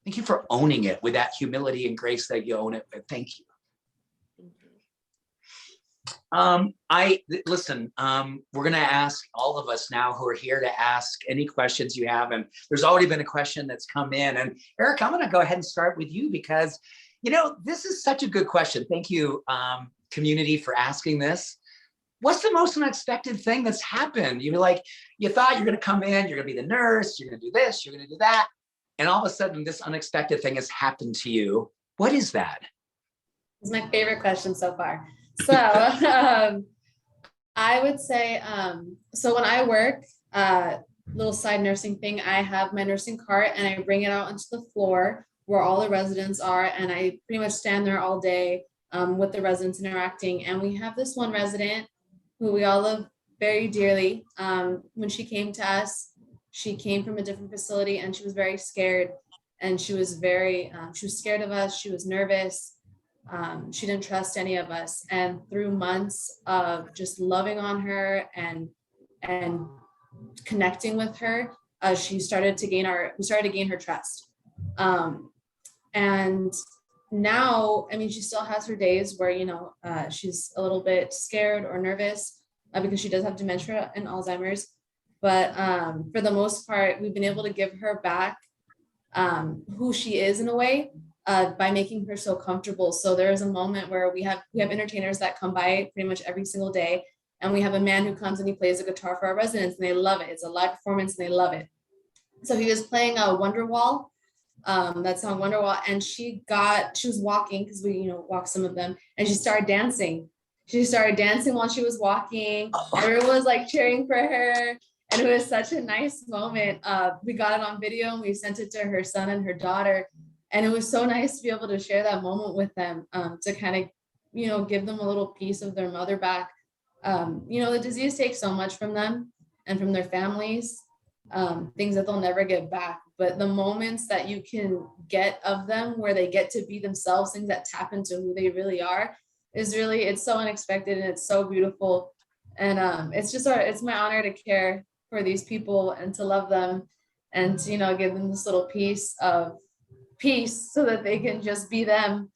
Thank you for owning it with that humility and grace that you own it with. Thank you. Listen, we're going to ask all of us now who are here to ask any questions you have. And there's already been a question that's come in. And Eric, I'm going to go ahead and start with you because, you know, this is such a good question. Thank you, community, for asking this. What's the most unexpected thing that's happened? You thought you're going to come in, you're going to be the nurse, you're going to do this, you're going to do that. And all of a sudden this unexpected thing has happened to you. What is that? It's my favorite question so far. So I would say, so when I work, little side nursing thing, I have my nursing cart and I bring it out onto the floor where all the residents are. And I pretty much stand there all day with the residents interacting. And we have this one resident who we all love very dearly. When she came to us, she came from a different facility and she was very scared. And she was scared of us. She was nervous. She didn't trust any of us. And through months of just loving on her and connecting with her, we started to gain her trust. And now, I mean, she still has her days where, you know, she's a little bit scared or nervous because she does have dementia and Alzheimer's. But for the most part, we've been able to give her back who she is in a way by making her so comfortable. So there is a moment where we have entertainers that come by pretty much every single day. And we have a man who comes and he plays a guitar for our residents and they love it. It's a live performance and they love it. So he was playing a Wonderwall, that song Wonderwall, and she was walking because we, you know, walk some of them, and she started dancing. She started dancing while she was walking. Everyone was like cheering for her. And it was such a nice moment. We got it on video and we sent it to her son and her daughter. And it was so nice to be able to share that moment with them, to kind of, you know, give them a little piece of their mother back. You know, the disease takes so much from them and from their families, things that they'll never get back. But the moments that you can get of them where they get to be themselves, things that tap into who they really are, it's so unexpected and it's so beautiful. And it's my honor to care for these people and to love them and to, you know, give them this little piece of peace so that they can just be them.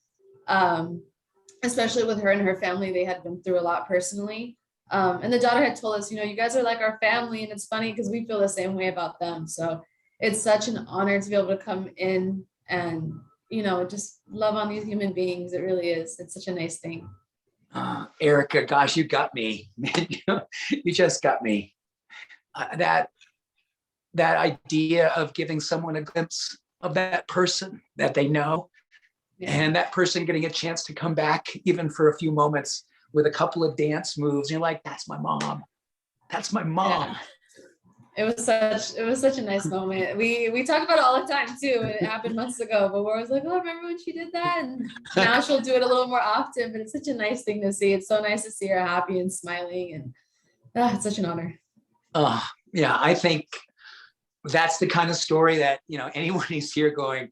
Especially with her and her family, they had been through a lot personally. And the daughter had told us, you know, you guys are like our family. And it's funny because we feel the same way about them. So it's such an honor to be able to come in and, you know, just love on these human beings. It really is. It's such a nice thing. Erika, gosh, you got me. You just got me. That idea of giving someone a glimpse of that person that they know, and that person getting a chance to come back even for a few moments with a couple of dance moves. You're like, that's my mom. That's my mom. Yeah. It was such a nice moment. We talk about it all the time too. It happened months ago, but we're always like, oh, remember when she did that? And now she'll do it a little more often, but it's such a nice thing to see. It's so nice to see her happy and smiling, and it's such an honor. Yeah, I think that's the kind of story that, you know, anyone who's here going,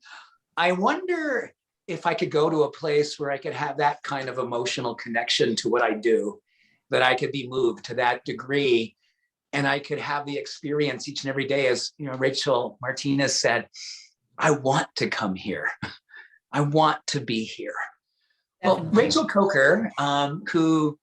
I wonder if I could go to a place where I could have that kind of emotional connection to what I do, that I could be moved to that degree. And I could have the experience each and every day, as you know, Rachael Martinez said, I want to come here. I want to be here. Definitely. Well, Rachael Coker, who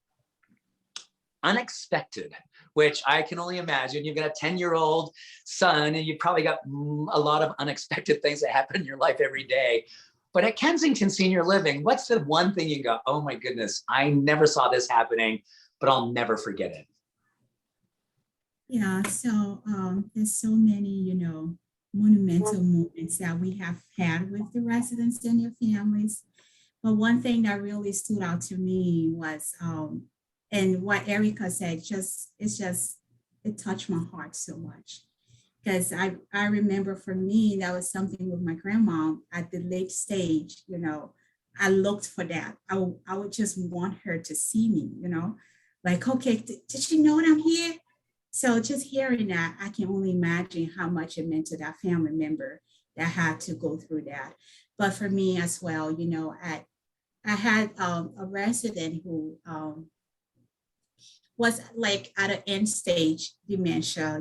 unexpected, which I can only imagine. You've got a 10-year-old son, and you've probably got a lot of unexpected things that happen in your life every day. But at Kensington Senior Living, what's the one thing you go, oh my goodness, I never saw this happening, but I'll never forget it? Yeah, so there's so many, you know, monumental moments that we have had with the residents and their families. But one thing that really stood out to me was, and what Erika said, it touched my heart so much. Because I remember for me, that was something with my grandma at the late stage, you know, I looked for that. I would just want her to see me, you know, like, okay, did she know that I'm here? So just hearing that, I can only imagine how much it meant to that family member that had to go through that. But for me as well, I had a resident who was like at an end stage dementia,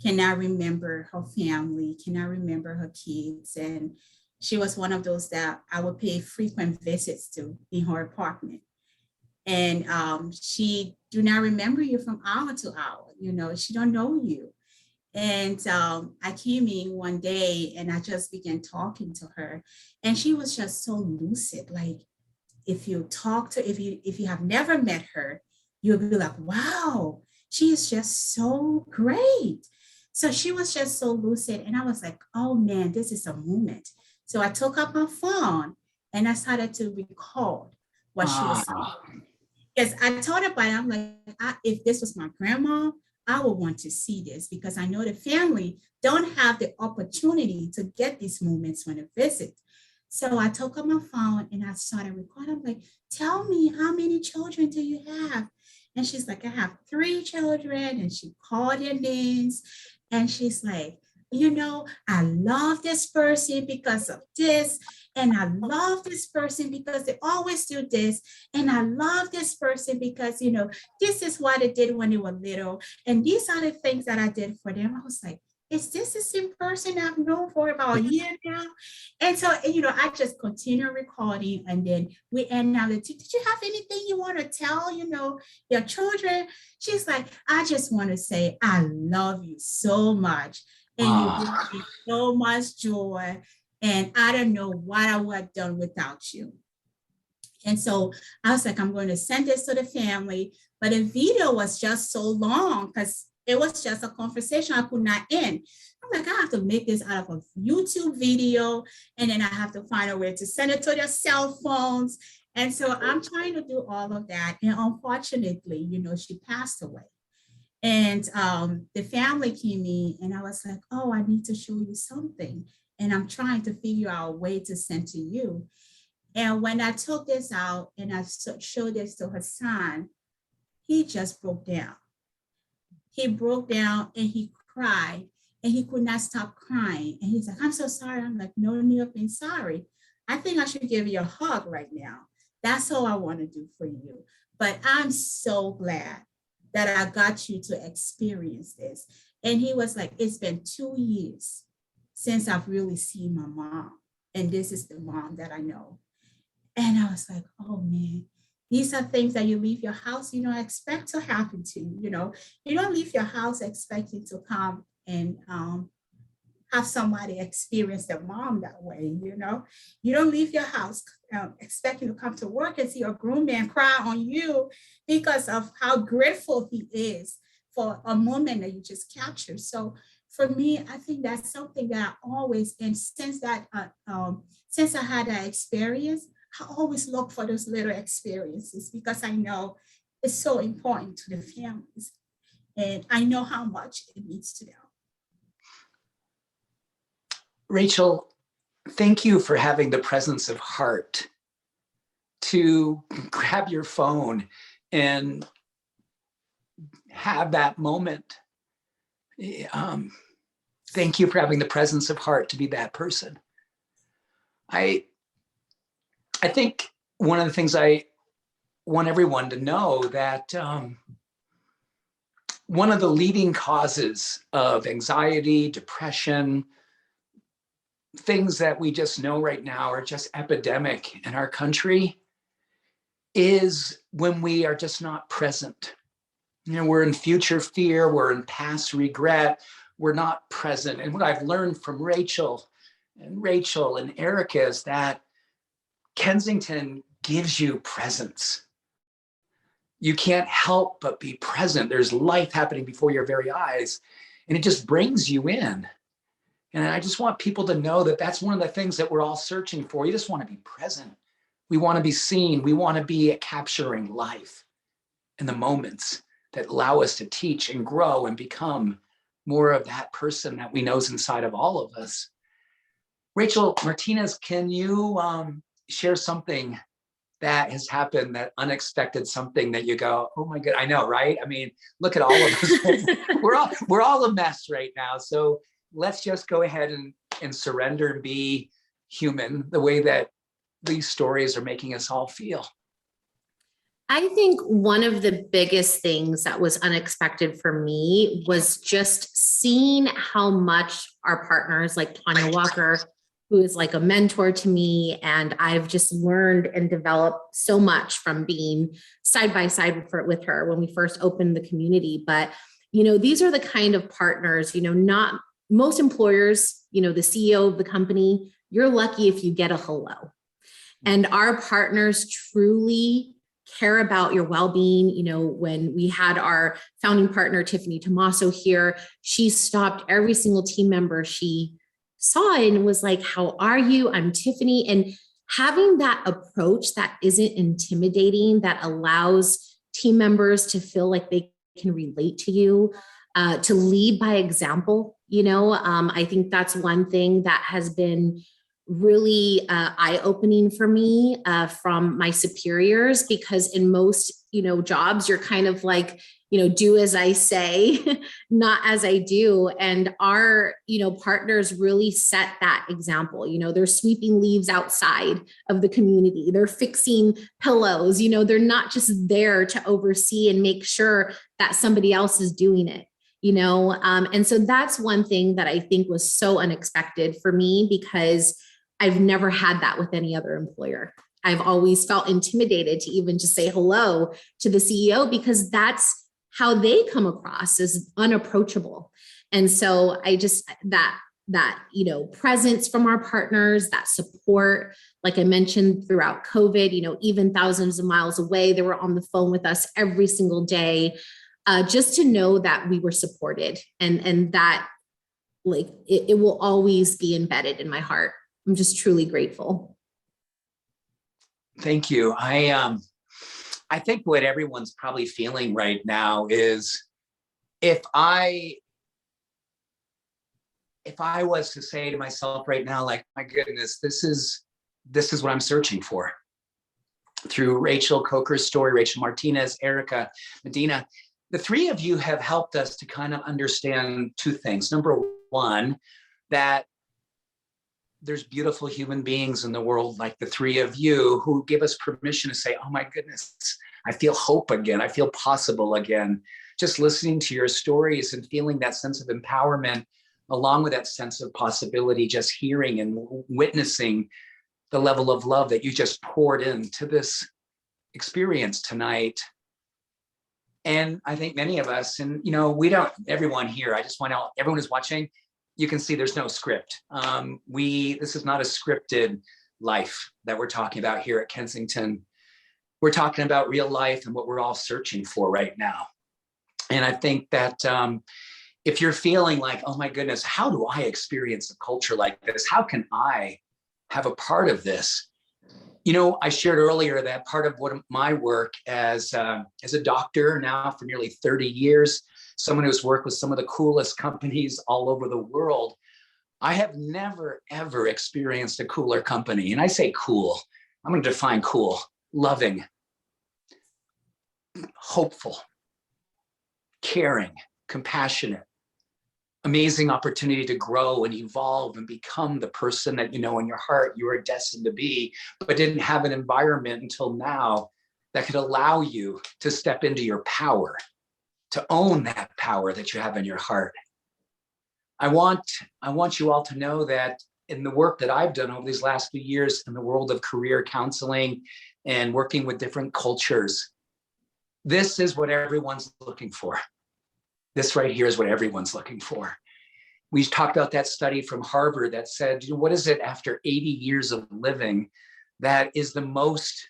cannot remember her family, cannot remember her kids. And she was one of those that I would pay frequent visits to in her apartment. And she do not remember you from hour to hour, she don't know you. And I came in one day and I just began talking to her. And she was just so lucid. Like if you talk to, if you have never met her, you'll be like, wow, she is just so great. So she was just so lucid. And I was like, oh man, this is a moment. So I took up my phone and I started to record what she was saying. Because I told her about it, I'm like, if this was my grandma, I would want to see this because I know the family don't have the opportunity to get these moments when they visit. So I took up my phone and I started recording. I'm like, tell me, how many children do you have? And she's like, I have 3 children. And she called their names. And she's like, I love this person because of this. And I love this person because they always do this. And I love this person because, this is what they did when they were little. And these are the things that I did for them. I was like, is this the same person I've known for about a year now? And so, I just continue recording and then we end now. Did you have anything you want to tell, your children? She's like, I just want to say, I love you so much. And you bring me so much joy. And I don't know what I would have done without you. And so I was like, I'm going to send this to the family. But the video was just so long because it was just a conversation I could not end. I'm like, I have to make this out of a YouTube video. And then I have to find a way to send it to their cell phones. And so I'm trying to do all of that. And unfortunately, she passed away. And the family came in and I was like, oh, I need to show you something. And I'm trying to figure out a way to send to you. And when I took this out and I showed this to her son, he just broke down. He broke down and he cried and he could not stop crying. And he's like, I'm so sorry. I'm like, no need of being sorry. I think I should give you a hug right now. That's all I want to do for you. But I'm so glad that I got you to experience this. And he was like, it's been 2 years since I've really seen my mom. And this is the mom that I know. And I was like, oh man, these are things that you leave your house, you don't expect to happen to you. You don't leave your house expecting to come and have somebody experience their mom that way. You don't leave your house expecting to come to work and see a grown man cry on you because of how grateful he is for a moment that you just captured. So for me, I think that's something that I always, and since I had that experience, I always look for those little experiences because I know it's so important to the families. And I know how much it means to them. Rachael, thank you for having the presence of heart to grab your phone and have that moment. Thank you for having the presence of heart to be that person. I think one of the things I want everyone to know that one of the leading causes of anxiety, depression, things that we just know right now are just epidemic in our country is when we are just not present. We're in future fear, we're in past regret, we're not present. And what I've learned from Rachael and Erika is that Kensington gives you presence. You can't help but be present. There's life happening before your very eyes, and it just brings you in. And I just want people to know that that's one of the things that we're all searching for. You just want to be present. We want to be seen. We want to be capturing life in the moments that allow us to teach and grow and become more of that person that we know is inside of all of us. Rachael Martinez, can you share something that has happened, that unexpected something that you go, oh my God, I know, right? I mean, look at all of us. we're all a mess right now. So let's just go ahead and surrender and be human the way that these stories are making us all feel. I think one of the biggest things that was unexpected for me was just seeing how much our partners, like Tanya Walker, who is like a mentor to me, and I've just learned and developed so much from being side by side with her when we first opened the community. But, these are the kind of partners, not most employers, the CEO of the company, you're lucky if you get a hello. And our partners truly care about your well-being. When we had our founding partner, Tiffany Tomaso, here, she stopped every single team member she saw and was like, how are you? I'm Tiffany. And having that approach that isn't intimidating, that allows team members to feel like they can relate to you, to lead by example. I think that's one thing that has been really eye-opening for me from my superiors, because in most, jobs, you're kind of like, do as I say, not as I do. And our, partners really set that example. They're sweeping leaves outside of the community. They're fixing pillows. They're not just there to oversee and make sure that somebody else is doing it. And so that's one thing that I think was so unexpected for me, because I've never had that with any other employer. I've always felt intimidated to even just say hello to the CEO, because that's how they come across as unapproachable. And so I just, that presence from our partners, that support, like I mentioned throughout COVID, even thousands of miles away, they were on the phone with us every single day, just to know that we were supported, and that like, it will always be embedded in my heart. I'm just truly grateful. Thank you. I think what everyone's probably feeling right now is, if I was to say to myself right now, like, my goodness, this is what I'm searching for. Through Rachael Coker's story, Rachael Martinez, Erika Medina, the three of you have helped us to kind of understand two things. Number one, that there's beautiful human beings in the world like the three of you, who give us permission to say, oh my goodness, I feel hope again. I feel possible again. Just listening to your stories and feeling that sense of empowerment, along with that sense of possibility, just hearing and witnessing the level of love that you just poured into this experience tonight. And I think many of us, and everyone here, I just want out, everyone who's watching, you can see there's no script. This is not a scripted life that we're talking about here at Kensington. We're talking about real life and what we're all searching for right now. And I think that if you're feeling like, oh my goodness, how do I experience a culture like this? How can I have a part of this? I shared earlier that part of what my work as a doctor now for nearly 30 years, someone who's worked with some of the coolest companies all over the world, I have never, ever experienced a cooler company. And I say cool, I'm going to define cool: loving, hopeful, caring, compassionate, amazing opportunity to grow and evolve and become the person that in your heart you are destined to be, but didn't have an environment until now that could allow you to step into your power, to own that power that you have in your heart. I want you all to know that in the work that I've done over these last few years in the world of career counseling and working with different cultures, this is what everyone's looking for. This right here is what everyone's looking for. We talked about that study from Harvard that said, what is it after 80 years of living that is the most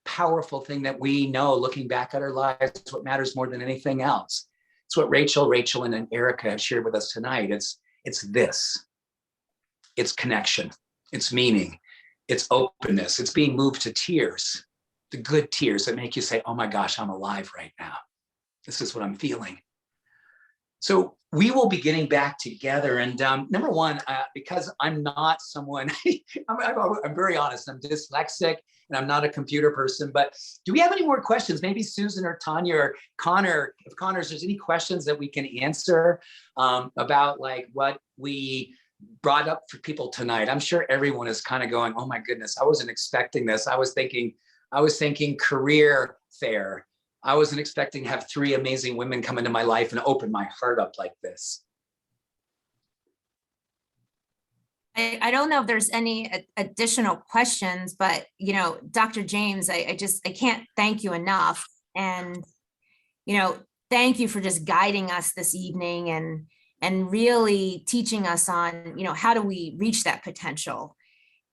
powerful thing that we know looking back at our lives? What matters more than anything else? It's what Rachael, and Erika have shared with us tonight. It's this. It's connection. It's meaning. It's openness. It's being moved to tears. The good tears that make you say, oh my gosh, I'm alive right now. This is what I'm feeling. So we will be getting back together. And number one, because I'm not someone, I'm very honest, I'm dyslexic and I'm not a computer person, but do we have any more questions? Maybe Susan or Tanya or Connor, if Connor's, there's any questions that we can answer about like what we brought up for people tonight. I'm sure everyone is kind of going, oh my goodness, I wasn't expecting this. I was thinking career fair. I wasn't expecting to have three amazing women come into my life and open my heart up like this. I don't know if there's any additional questions, but Dr. James, I can't thank you enough. And, thank you for just guiding us this evening and really teaching us on, how do we reach that potential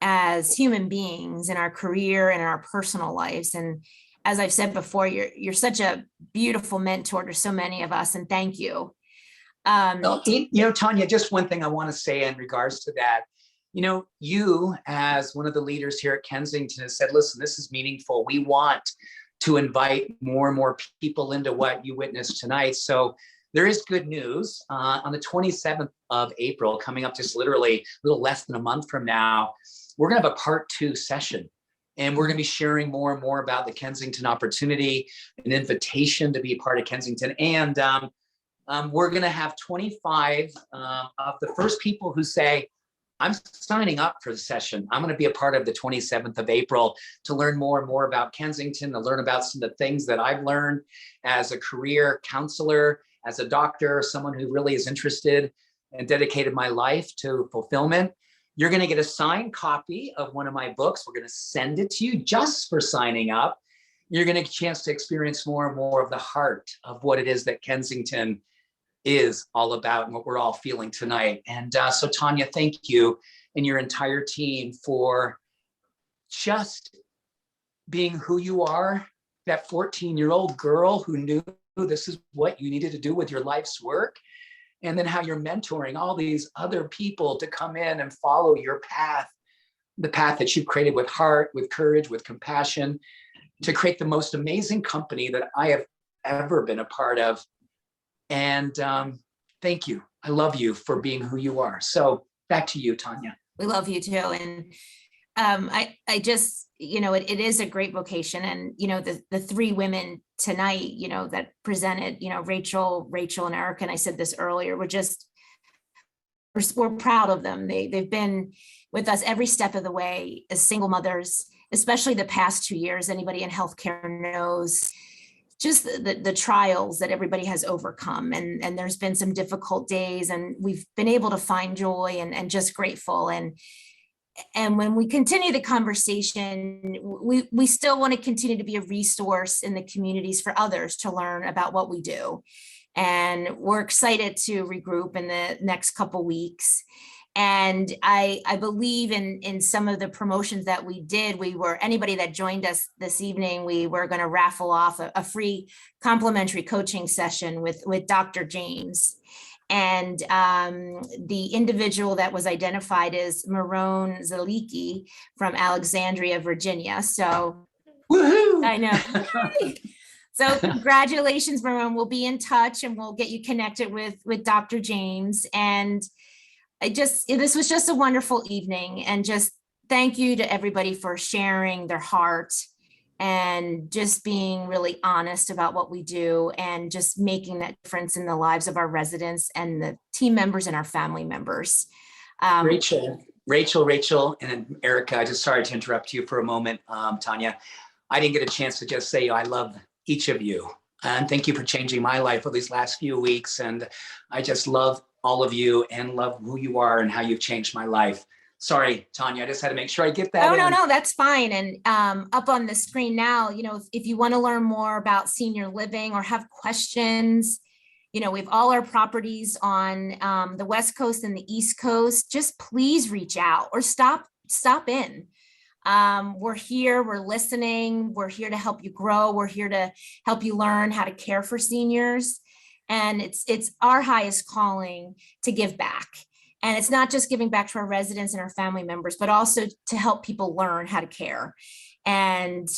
as human beings in our career and in our personal lives. And as I've said before, you're such a beautiful mentor to so many of us, and thank you. Well, Tanya, just one thing I want to say in regards to that. You as one of the leaders here at Kensington has said, listen, this is meaningful. We want to invite more and more people into what you witnessed tonight. So there is good news. On the 27th of April, coming up just literally a little less than a month from now, we're going to have a part 2 session. And we're going to be sharing more and more about the Kensington opportunity, an invitation to be a part of Kensington. And we're going to have 25 of the first people who say, I'm signing up for the session. I'm going to be a part of the 27th of April to learn more and more about Kensington, to learn about some of the things that I've learned as a career counselor, as a doctor, someone who really is interested and dedicated my life to fulfillment. You're going to get a signed copy of one of my books. We're going to send it to you just for signing up. You're going to get a chance to experience more and more of the heart of what it is that Kensington is all about and what we're all feeling tonight. And so Tanya, thank you and your entire team for just being who you are, that 14-year-old girl who knew this is what you needed to do with your life's work. And then how you're mentoring all these other people to come in and follow your path, the path that you've created with heart, with courage, with compassion, to create the most amazing company that I have ever been a part of. And thank you. I love you for being who you are. So back to you, Tanya. We love you too. And I just, it is a great vocation. And, the three women tonight, that presented, Rachael, and Erika, and I said this earlier, we're proud of them. They've been with us every step of the way as single mothers, especially the past 2 years. Anybody in healthcare knows just the trials that everybody has overcome. And there's been some difficult days, and we've been able to find joy and just grateful. And when we continue the conversation, we still want to continue to be a resource in the communities for others to learn about what we do. And we're excited to regroup in the next couple weeks. And I believe in some of the promotions that we did. Anybody that joined us this evening, we were going to raffle off a free complimentary coaching session with Dr. James. And the individual that was identified is Marone Zaliki from Alexandria, Virginia. So woohoo! I know. So congratulations, Marone. We'll be in touch and we'll get you connected with Dr. James. And this was just a wonderful evening, and just thank you to everybody for sharing their heart and just being really honest about what we do and just making that difference in the lives of our residents and the team members and our family members. Rachael, and Erika, I just sorry to interrupt you for a moment, Tanya. I didn't get a chance to just say I love each of you. And thank you for changing my life for these last few weeks. And I just love all of you and love who you are and how you've changed my life. Sorry, Tanya, I just had to make sure I get that. No, that's fine. And up on the screen now, if you want to learn more about senior living or have questions, we have all our properties on the West Coast and the East Coast. Just please reach out or stop in. We're here, we're listening, we're here to help you grow. We're here to help you learn how to care for seniors. And it's our highest calling to give back. And it's not just giving back to our residents and our family members, but also to help people learn how to care. And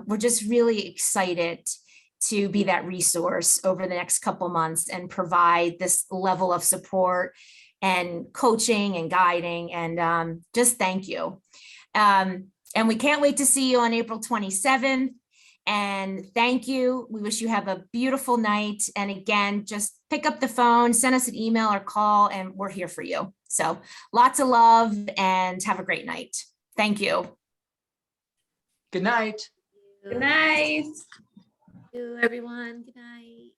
we're just really excited to be that resource over the next couple months and provide this level of support and coaching and guiding, and just thank you. And we can't wait to see you on April 27th. And thank you. We wish you have a beautiful night. And again, just pick up the phone, send us an email or call, and we're here for you. So lots of love and have a great night. Thank you. Good night. Good night. Thank you, everyone. Good night.